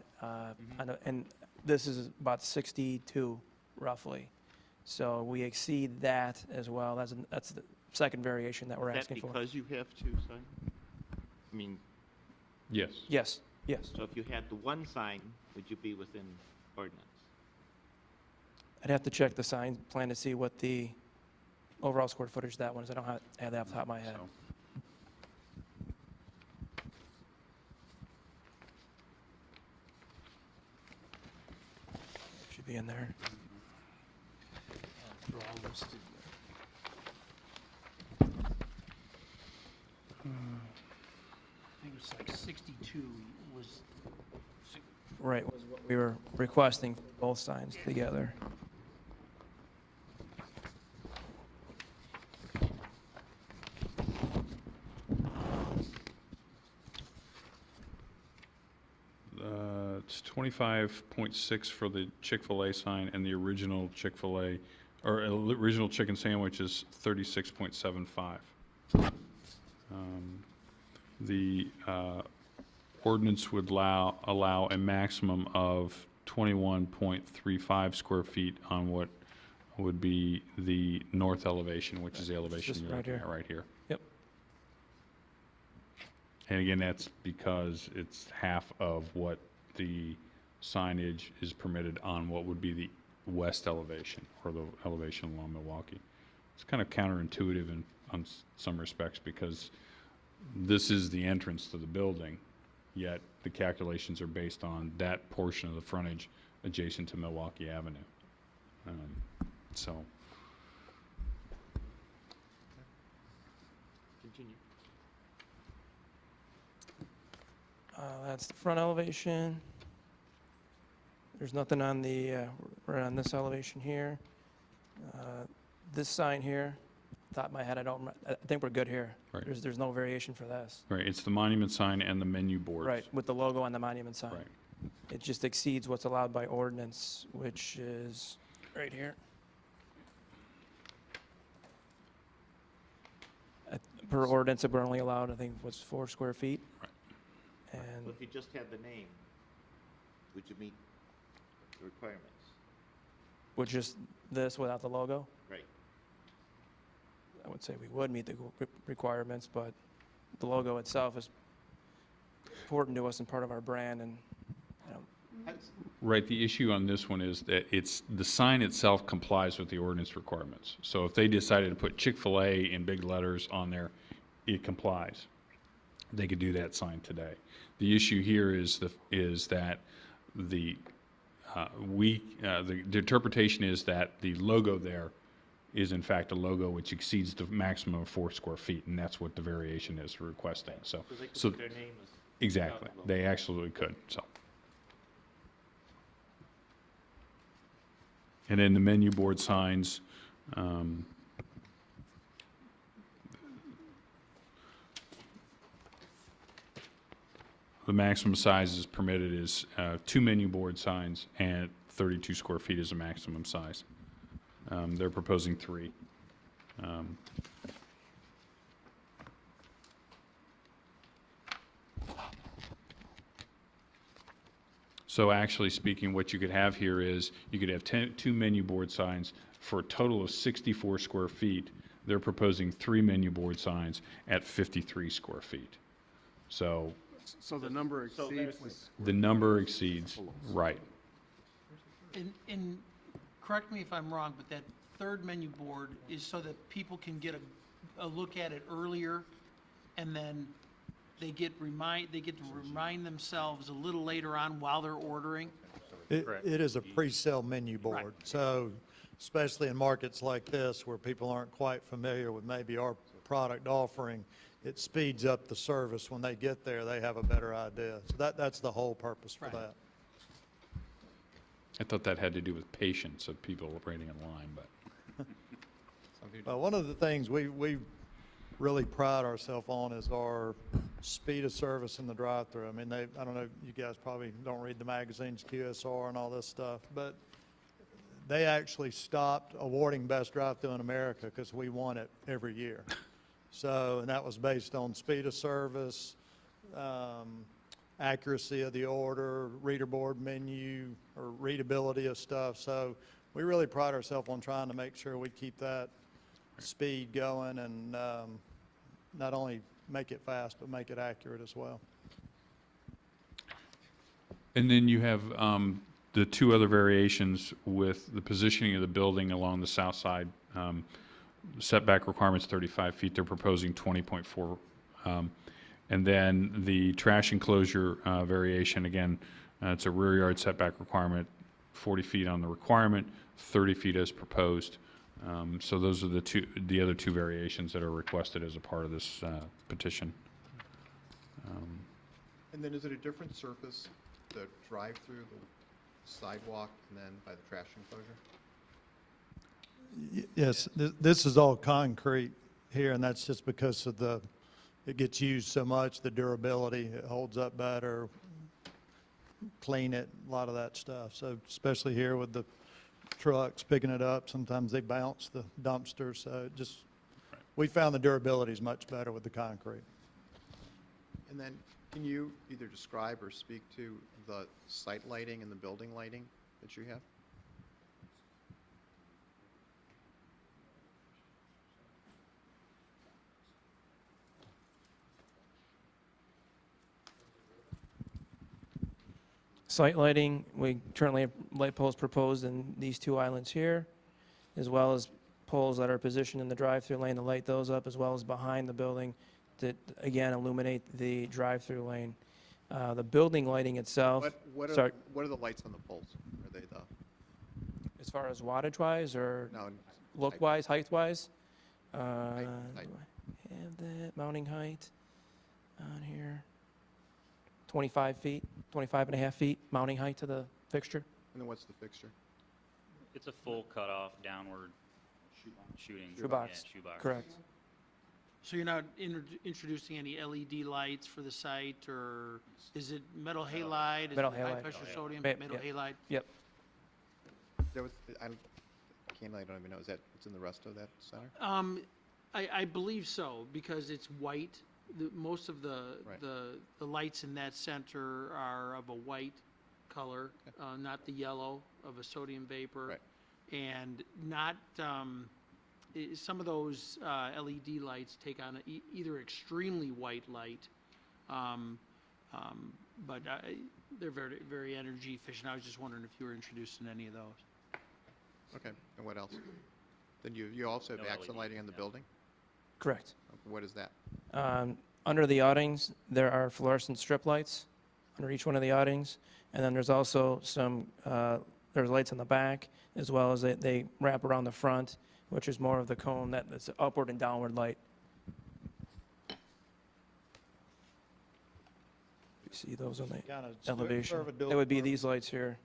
And this is about 62 roughly. So we exceed that as well. That's the second variation that we're Is that asking for. because you have 2 signs? I mean, Yes. Yes, yes. so if you had the one sign, would you be within ordinance? I'd have to check the sign plan to see what the overall square footage of that one is. I don't have that off the top of my head. So, Should be in there. They're all listed. I think it's like 62 was, Right, was what we were requesting for both signs together. It's 25.6 for the Chick-fil-A sign, and the original Chick-fil-A, or original chicken sandwich is 36.75. The ordinance would allow a maximum of 21.35 square feet on what would be the north elevation, which is the elevation This you're right looking here. at right here. Yep. And again, that's because it's half of what the signage is permitted on what would be the west elevation, or the elevation along Milwaukee. It's kind of counterintuitive in some respects, because this is the entrance to the building, yet the calculations are based on that portion of the frontage adjacent to Milwaukee Avenue. So, Continue. That's the front elevation. There's nothing on the, right on this elevation here. This sign here, top of my head, I think we're good here. Right. There's no variation for this. right, it's the monument sign and the menu boards. Right, with the logo on the monument sign. Right. It just exceeds what's allowed by ordinance, which is right here. Per ordinance, we're only allowed, I think, was 4 square feet. Right. And Well, if you just had the name, would you meet the requirements? with just this without the logo, Right. I would say we would meet the requirements, but the logo itself is important to us and part of our brand, and Right, the issue on this one is that the sign itself complies with the ordinance requirements. So if they decided to put Chick-fil-A in big letters on there, it complies. They could do that sign today. The issue here is that the interpretation is that the logo there is in fact a logo which exceeds the maximum of 4 square feet, and that's what the variation is requesting, so. So their name is. Exactly, they absolutely could, so. And then the menu board signs, the maximum size is permitted is 2 menu board signs, and 32 square feet is a maximum size. They're proposing 3. So actually speaking, what you could have here is, you could have 2 menu board signs for a total of 64 square feet. They're proposing 3 menu board signs at 53 square feet. So So the number exceeds. the number exceeds, right. And correct me if I'm wrong, but that third menu board is so that people can get a look at it earlier, and then they get to remind themselves a little later on while they're ordering. It is a pre-sale menu board. Right. So especially in markets like this where people aren't quite familiar with maybe our product offering, it speeds up the service. When they get there, they have a better idea. So that's the whole purpose for Right. that. I thought that had to do with patience of people waiting in line, but. One of the things we really pride ourselves on is our speed of service in the drive-through. I mean, I don't know, you guys probably don't read the magazines, QSR and all this stuff, but they actually stopped awarding best drive-through in America because we won it every year. So, and that was based on speed of service, accuracy of the order, reader board menu, or readability of stuff. So we really pride ourselves on trying to make sure we keep that speed going and not only make it fast, but make it accurate as well. And then you have the 2 other variations with the positioning of the building along the south side. Setback requirements 35 feet, they're proposing 20.4. And then the trash enclosure variation, again, it's a rear yard setback requirement, 40 feet on the requirement, 30 feet as proposed. So those are the other 2 variations that are requested as a part of this petition. And then is it a different surface, the drive-through, the sidewalk, and then by the trash enclosure? Yes, this is all concrete here, and that's just because of it gets used so much, the durability, it holds up better, clean it, a lot of that stuff. So especially here with the trucks picking it up, sometimes they bounce the dumpsters, so we found the durability is much better with the concrete. And then, can you either describe or speak to the site lighting and the building lighting that you have? Site lighting, we currently have light poles proposed in these 2 islands here, as well as poles that are positioned in the drive-through lane to light those up, as well as behind the building that, again, illuminate the drive-through lane. The building lighting itself, What sorry, are the lights on the poles? Are they the, as far as wattage-wise or no, look-wise, height-wise? height. Do I have that mounting height on here? 25 feet, 25 and a half feet mounting height to the fixture. and then what's the fixture? It's a full cutoff downward shooting. Shoebox, Yeah, shoebox. correct. So you're not introducing any LED lights for the site, or is it metal halide? Metal Is it halide. high-pressure sodium, Yeah, metal yeah. halide? Yep. There was, I don't even know, is that, what's in the rest of that center? I believe so, because it's white. Most of Right. the lights in that center are of a white color, not the yellow of a sodium vapor. Right. And not, some of those LED lights take on either extremely white light, But they're very, very energy efficient. I was just wondering if you were introducing any of those. Okay, and what else? Then you also have No accent LED, lighting on the no. building? Correct. What is that? Under the awnings, there are fluorescent strip lights under each one of the awnings. And then there's also some, there's lights on the back, as well as they wrap around the front, which is more of the cone that's upward and downward light. You see those on the Kind of elevation? serve a dual They would be purpose, these lights here.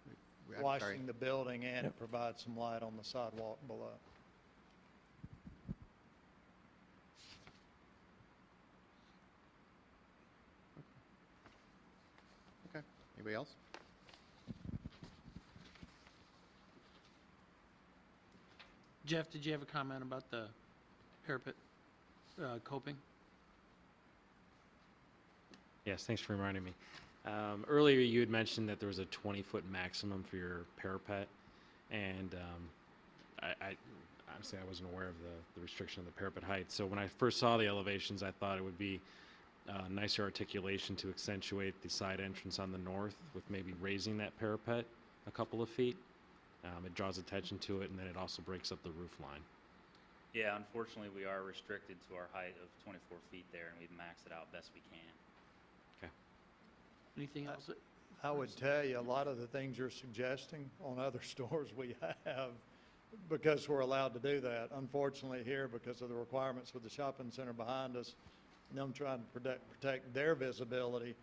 I'm sorry. Washing the building and Yep. it provides some light on the sidewalk below. Okay, anybody else? Jeff, did you have a comment about the parapet coping? Yes, thanks for reminding me. Earlier, you had mentioned that there was a 20-foot maximum for your parapet, and I honestly, I wasn't aware of the restriction of the parapet height. So when I first saw the elevations, I thought it would be nicer articulation to accentuate the side entrance on the north with maybe raising that parapet a couple of feet. It draws attention to it, and then it also breaks up the roof line. Yeah, unfortunately, we are restricted to our height of 24 feet there, and we've maxed it out best we can. Anything else? I would tell you, a lot of the things you're suggesting on other stores we have, because we're allowed to do that. Unfortunately here, because of the requirements with the shopping center behind us, and them trying to protect their visibility,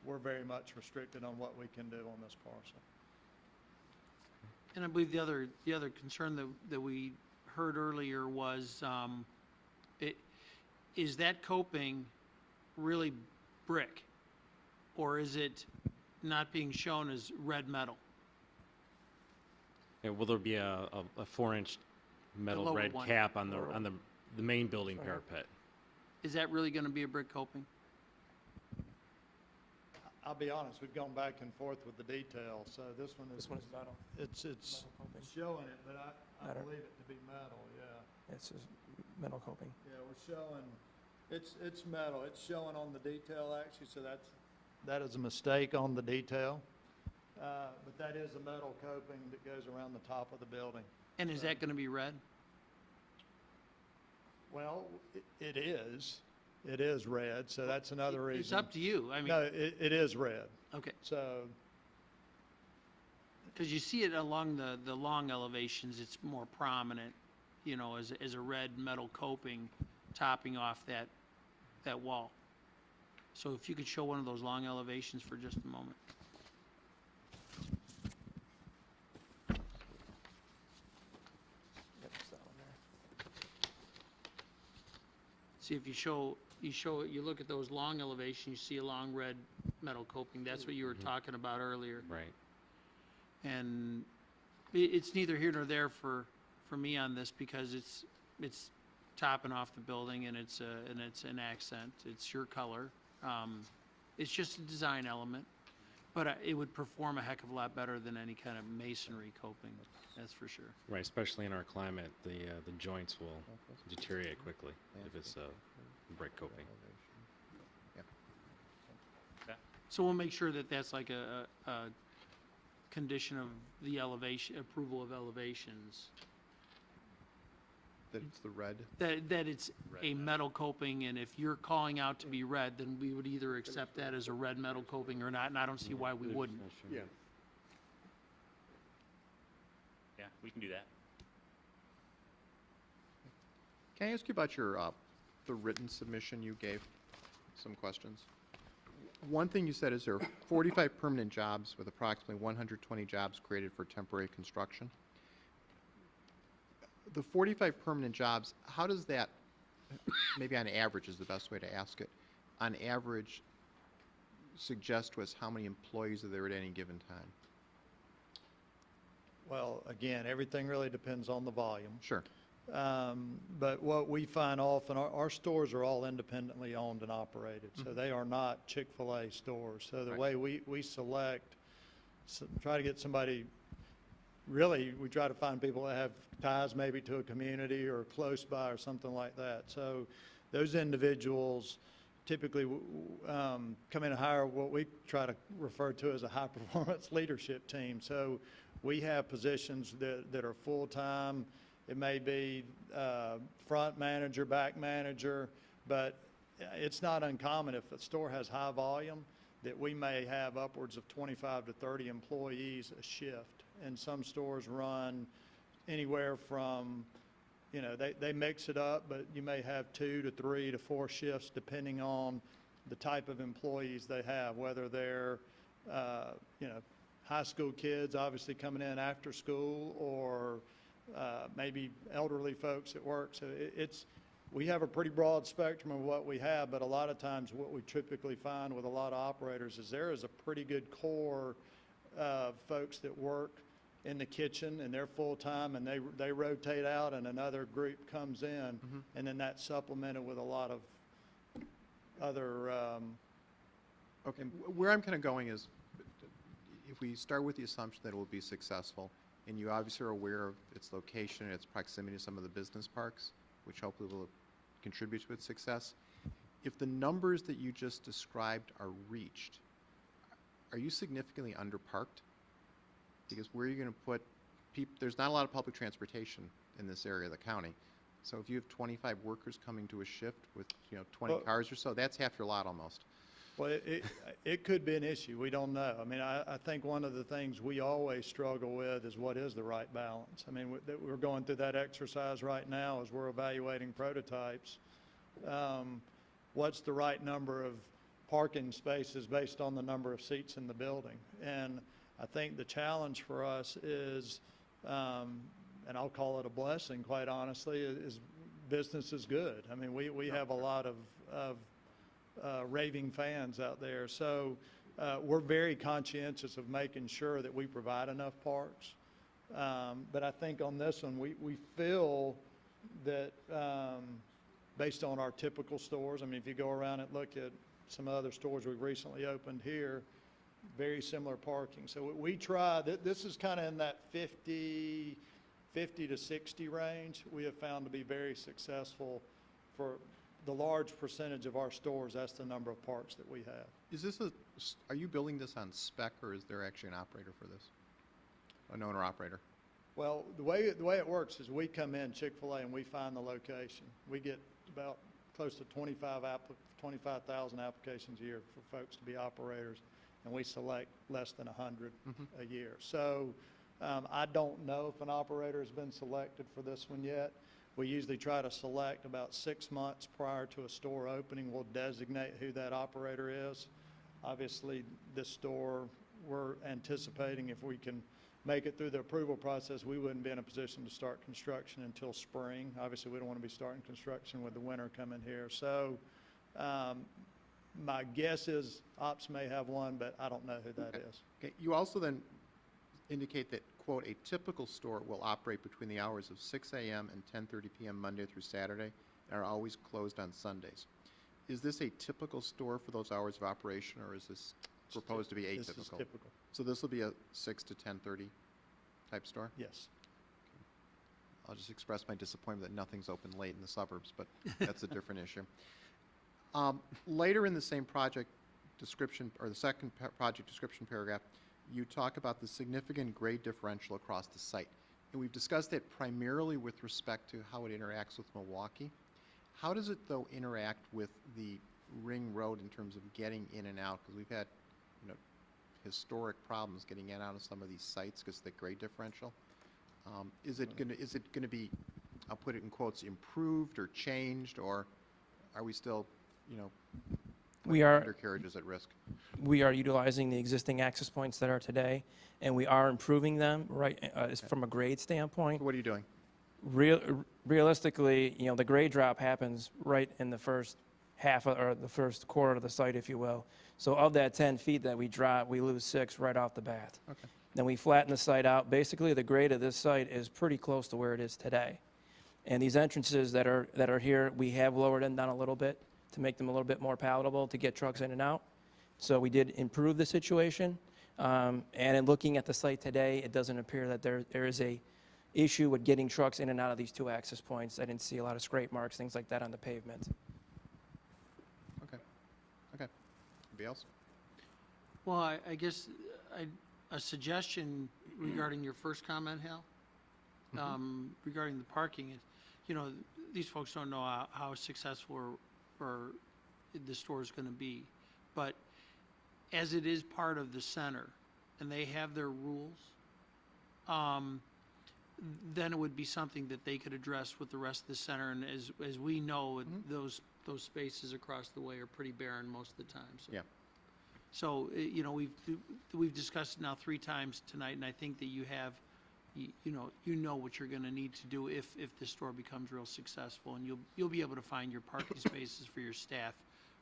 we're very much restricted on what we can do on this parcel. And I believe the other concern that we heard earlier was, is that coping really brick? Or is it not being shown as red metal? Yeah, will there be a 4-inch metal lower red one. cap on the main building parapet? Is that really going to be a brick coping? I'll be honest, we've gone back and forth with the details, so this one This one is metal. it's Metal coping. showing it, but I Metal. believe it to be metal, yeah. It's just metal coping. Yeah, we're showing, it's metal, it's showing on the detail actually, so that is a mistake on the detail. But that is a metal coping that goes around the top of the building. And is that going to be red? Well, it is red, so that's another reason. It's up to you. I mean, No, it is red, okay. so, Because you see it along the long elevations, it's more prominent, you know, as a red metal coping topping off that wall. So if you could show one of those long elevations for just a moment. Yep, it's that one there. See, if you look at those long elevations, you see a long red metal coping. That's what you were talking about earlier. Right. And it's neither here nor there for me on this because it's topping off the building and it's an accent. It's your color. It's just a design element, but it would perform a heck of a lot better than any kind of masonry coping, that's for sure. Right, especially in our climate, the joints will deteriorate quickly if it's brick coping. So we'll make sure that that's like a condition of the elevation, approval of elevations, That it's the red? that it's a metal coping, and if you're calling out to be red, then we would either accept that as a red metal coping or not, and I don't see why we wouldn't. Yeah. Yeah, we can do that. Can I ask you about your, the written submission you gave? Some questions. One thing you said is there are 45 permanent jobs with approximately 120 jobs created for temporary construction. The 45 permanent jobs, how does that, maybe on average is the best way to ask it, on average suggest to us how many employees are there at any given time? well, again, everything really depends on the volume. Sure. But what we find often, our stores are all independently owned and operated, so they are not Chick-fil-A stores. So the Right. way we select, try to get somebody, really, we try to find people that have ties maybe to a community or close by or something like that. So those individuals typically come in and hire what we try to refer to as a high-performance leadership team. So we have positions that are full-time. It may be front manager, back manager, but it's not uncommon if a store has high volume that we may have upwards of 25 to 30 employees a shift. And some stores run anywhere from, you know, they mix it up, but you may have 2 to 3 to 4 shifts depending on the type of employees they have, whether they're, you know, high school kids obviously coming in after school, or maybe elderly folks at work. So we have a pretty broad spectrum of what we have, but a lot of times what we typically find with a lot of operators is there is a pretty good core of folks that work in the kitchen and they're full-time, and they rotate out and another group comes in, and then that's supplemented with a lot of other Okay, where I'm kind of going is, if we start with the assumption that it will be successful, and you obviously are aware of its location and its proximity to some of the business parks, which hopefully will contribute to its success, if the numbers that you just described are reached, are you significantly underparked? Because where are you going to put people? There's not a lot of public transportation in this area of the county. So if you have 25 workers coming to a shift with, you know, 20 cars or so, that's half your lot almost. Well, it could be an issue. We don't know. I mean, I think one of the things we always struggle with is what is the right balance. I mean, we're going through that exercise right now as we're evaluating prototypes. What's the right number of parking spaces based on the number of seats in the building? And I think the challenge for us is, and I'll call it a blessing, quite honestly, is business is good. I mean, we have a lot of raving fans out there. So we're very conscientious of making sure that we provide enough parks. But I think on this one, we feel that based on our typical stores, I mean, if you go around and look at some other stores we've recently opened here, very similar parking. So we try, this is kind of in that 50 to 60 range. We have found to be very successful for the large percentage of our stores. That's the number of parks that we have. Is this are you building this on spec, or is there actually an operator for this? An owner-operator? Well, the way it works is we come in, Chick-fil-A, and we find the location. We get about close to 25,000 applications a year for folks to be operators, and we select less than 100 a year. So I don't know if an operator has been selected for this one yet. We usually try to select about 6 months prior to a store opening. We'll designate who that operator is. Obviously, this store, we're anticipating if we can make it through the approval process, we wouldn't be in a position to start construction until spring. Obviously, we don't want to be starting construction with the winter coming here. So my guess is ops may have one, but I don't know who that is. Okay. You also then indicate that, quote, a typical store will operate between the hours of 6 a.m. and 10:30 p.m. Monday through Saturday, and are always closed on Sundays. Is this a typical store for those hours of operation, or is this proposed to be atypical? This is typical. So this will be a 6 to 10:30 type store? Yes. I'll just express my disappointment that nothing's open late in the suburbs, but that's a different issue. Later in the same project description, or the second project description paragraph, you talk about the significant grade differential across the site. And we've discussed that primarily with respect to how it interacts with Milwaukee. How does it, though, interact with the ring road in terms of getting in and out? Because we've had, you know, historic problems getting in and out of some of these sites because of the grade differential. Is it going to be, I'll put it in quotes, improved or changed, or are we still, you know, undercarriages at risk? We are utilizing the existing access points that are today, and we are improving them from a grade standpoint. So what are you doing? Realistically, you know, the grade drop happens right in the first half or the first quarter of the site, if you will. So of that 10 feet that we drop, we lose 6 right off the bat. Okay. Then we flatten the site out. Basically, the grade of this site is pretty close to where it is today. And these entrances that are here, we have lowered them down a little bit to make them a little bit more palatable to get trucks in and out. So we did improve the situation. And in looking at the site today, it doesn't appear that there is a issue with getting trucks in and out of these 2 access points. I didn't see a lot of scrape marks, things like that on the pavement. Okay. Anybody else? Well, I guess a suggestion regarding your first comment, Hal, regarding the parking is, you know, these folks don't know how successful or the store is going to be. But as it is part of the center and they have their rules, then it would be something that they could address with the rest of the center. And as we know, those spaces across the way are pretty barren most of the time. So. Yeah. So, you know, we've discussed it now 3 times tonight, and I think that you have, you know what you're going to need to do if the store becomes real successful, and you'll be able to find your parking spaces for your staff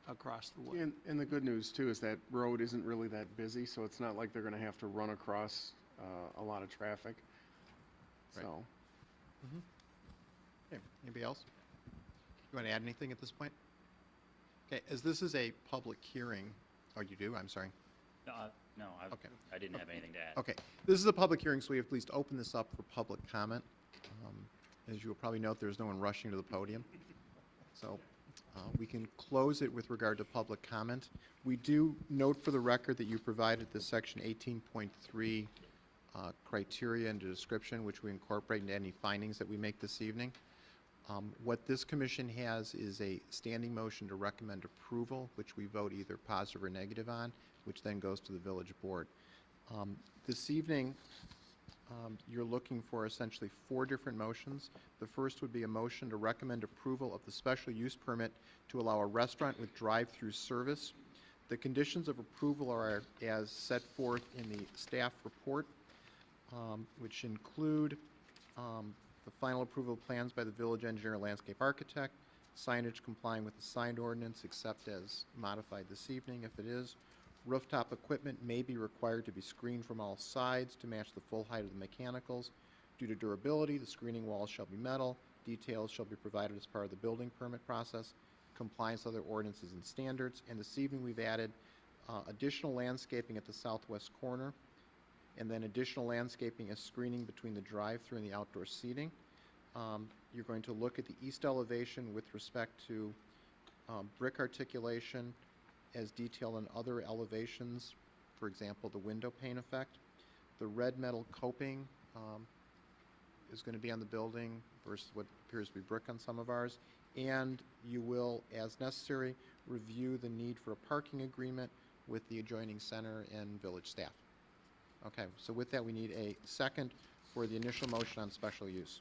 across the way. And the good news too is that road isn't really that busy, so it's not like they're gonna have to run across a lot of traffic. Right. So, Okay, anybody else? You want to add anything at this point? Okay, as this is a public hearing, oh, you do? I'm sorry. No, Okay. I didn't have anything to add. Okay, this is a public hearing, so we have at least open this up for public comment. As you will probably note, there's no one rushing to the podium. So we can close it with regard to public comment. We do note for the record that you provided the section 18.3 criteria and description, which we incorporate into any findings that we make this evening. What this commission has is a standing motion to recommend approval, which we vote either positive or negative on, which then goes to the village board. This evening, you're looking for essentially 4 different motions. The first would be a motion to recommend approval of the special use permit to allow a restaurant with drive-through service. The conditions of approval are as set forth in the staff report, which include the final approval of plans by the village engineer and landscape architect, signage complying with the signed ordinance except as modified this evening if it is. Rooftop equipment may be required to be screened from all sides to match the full height of the mechanicals. Due to durability, the screening walls shall be metal. Details shall be provided as part of the building permit process. Compliance with other ordinances and standards. And this evening we've added additional landscaping at the southwest corner, and then additional landscaping as screening between the drive-through and the outdoor seating. You're going to look at the east elevation with respect to brick articulation as detailed in other elevations, for example, the window pane effect. The red metal coping is going to be on the building versus what appears to be brick on some of ours. And you will, as necessary, review the need for a parking agreement with the adjoining center and village staff. Okay, so with that, we need a second for the initial motion on special use.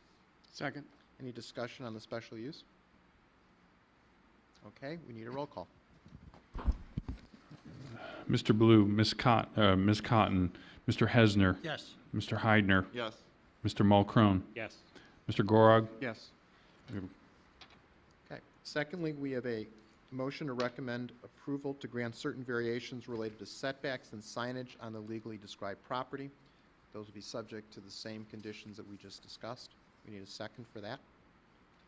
second. Any discussion on the special use? Okay, we need a roll call. Mr. Blue, Ms. Cotton, Mr. Hesner, Yes. Mr. Heidner, Yes. Mr. Mulcrone, Yes. Mr. Gorog. Yes. Okay. Secondly, we have a motion to recommend approval to grant certain variations related to setbacks and signage on the legally described property. Those will be subject to the same conditions that we just discussed. We need a second for that.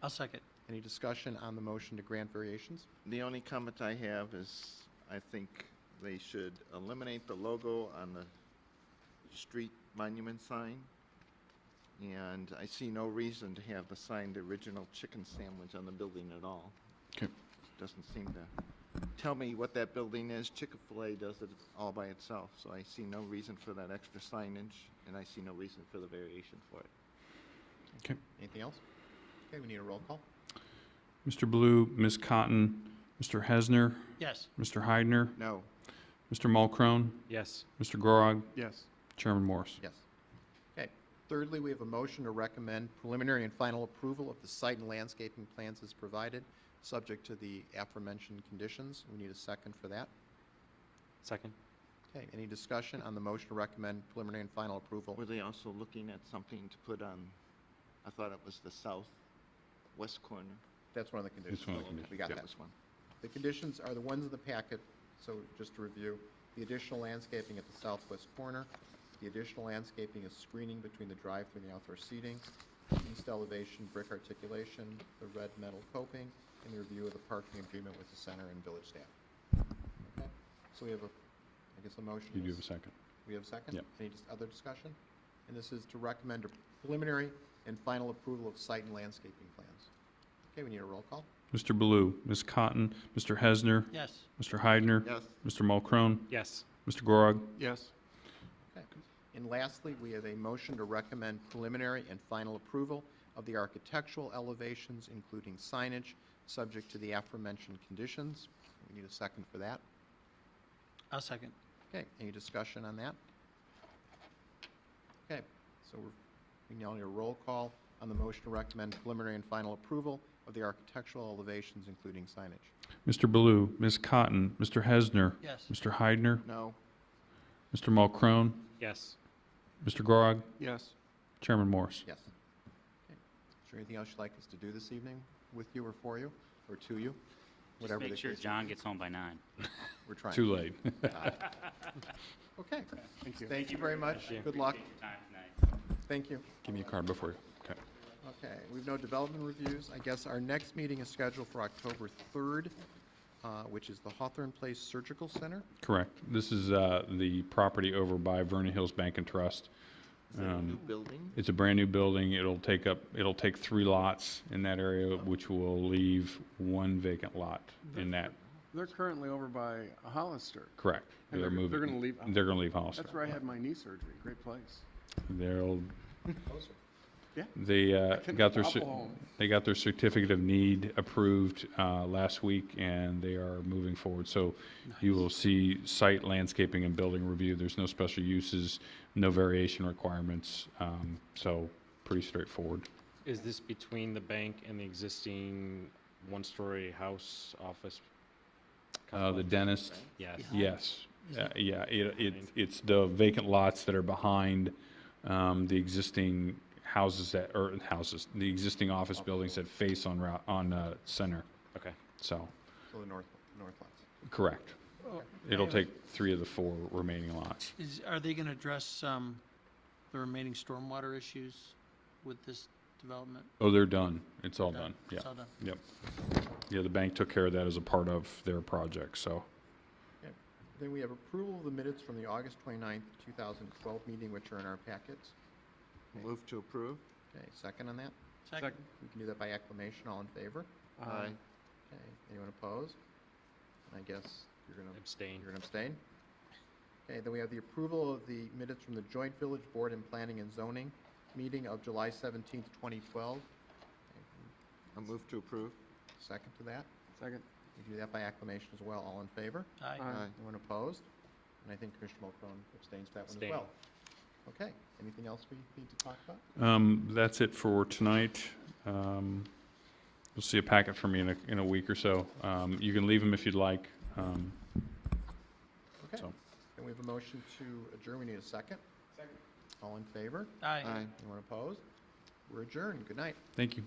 I'll second. Any discussion on the motion to grant variations? The only comment I have is I think they should eliminate the logo on the street monument sign. And I see no reason to have the sign, the original chicken sandwich on the building at all. Okay. Doesn't seem to tell me what that building is. Chick-fil-A does it all by itself, so I see no reason for that extra signage, and I see no reason for the variation for it. Okay. Anything else? Okay, we need a roll call. Mr. Blue, Ms. Cotton, Mr. Hesner, Yes. Mr. Heidner, No. Mr. Mulcrone, Yes. Mr. Gorog, Yes. Chairman Morris. Yes. Okay. Thirdly, we have a motion to recommend preliminary and final approval of the site and landscaping plans as provided, subject to the aforementioned conditions. We need a second for that. Second? Okay, any discussion on the motion to recommend preliminary and final approval? Were they also looking at something to put on, I thought it was the southwest corner? That's one of the conditions. That's one of the conditions, We got That that. was one. The conditions are the ones in the packet, so just to review, the additional landscaping at the southwest corner, the additional landscaping is screening between the drive-through and the outdoor seating, east elevation brick articulation, the red metal coping, and the review of the parking agreement with the center and village staff. Okay, so we have I guess a motion. You do is- have a second. We have a second? Yep. Any other discussion? And this is to recommend a preliminary and final approval of site and landscaping plans. Okay, we need a roll call. Mr. Baloo, Ms. Cotton, Mr. Hesner, Yes. Mr. Heidner, Yes. Mr. Mulcrone, Yes. Mr. Gorog. Yes. Okay. And lastly, we have a motion to recommend preliminary and final approval of the architectural elevations, including signage, subject to the aforementioned conditions. We need a second for that. I'll second. Okay, any discussion on that? Okay, so we now need a roll call on the motion to recommend preliminary and final approval of the architectural elevations, including signage. Mr. Baloo, Ms. Cotton, Mr. Hesner, Yes. Mr. Heidner, No. Mr. Mulcrone, Yes. Mr. Gorog, Yes. Chairman Morris. Yes. Okay. Is there anything else you'd like us to do this evening with you or for you, or to you? Just Whatever make the sure case may John be. gets home by 9. We're trying. Too late. Okay. Thank you. Thank you very much. you. Good luck. Appreciate your time tonight. Thank you. Give me a card before you. Okay. Okay, we've no development reviews. I guess our next meeting is scheduled for October 3rd, which is the Hawthorne Place Surgical Center. Correct. This is the property over by Vernon Hills Bank and Trust. Is that a new building? It's a brand-new building. It'll take 3 lots in that area, which will leave 1 vacant lot in that. They're currently over by Hollister. Correct. And They're moving. they're gonna leave- They're gonna leave Hollister. That's where I had my knee surgery. Great place. They'll, Yeah. they can got their, hobble home. they got their certificate of need approved last week, and they are moving forward. So you will see site landscaping and building review. There's no special uses, no variation requirements, so pretty straightforward. Is this between the bank and the existing one-story house office? The dentist, Yes. yes. Yeah, it's the vacant lots that are behind the existing the existing office buildings that face on Center. Okay. So, So the north lots. correct. It'll take 3 of the 4 remaining lots. Are they going to address the remaining stormwater issues with this development? Oh, they're done. It's all done. Yeah. It's all done. Yep. Yeah, the bank took care of that as a part of their project, so. Okay. Then we have approval of the minutes from the August 29th, 2012 meeting, which are in our packets. Move to approve? Okay, second on that? Second. We can do that by acclamation. All in favor? Aye. Okay, anyone opposed? I guess you're going to Abstain. abstain? Okay, then we have the approval of the minutes from the Joint Village Board and Planning and Zoning meeting of July 17th, 2012. I move to approve? Second to that? Second. We do that by acclamation as well. All in favor? Aye. Aye. Anyone opposed? And I think Commissioner Mulcrone abstains for that one as Abstain. well. Okay, anything else we need to talk about? That's it for tonight. You'll see a packet from me in a week or so. You can leave them if you'd like. Okay, So. then we have a motion to adjourn. We need a second. Second. All in favor? Aye. Aye. Anyone opposed? We're adjourned. Good night. Thank you.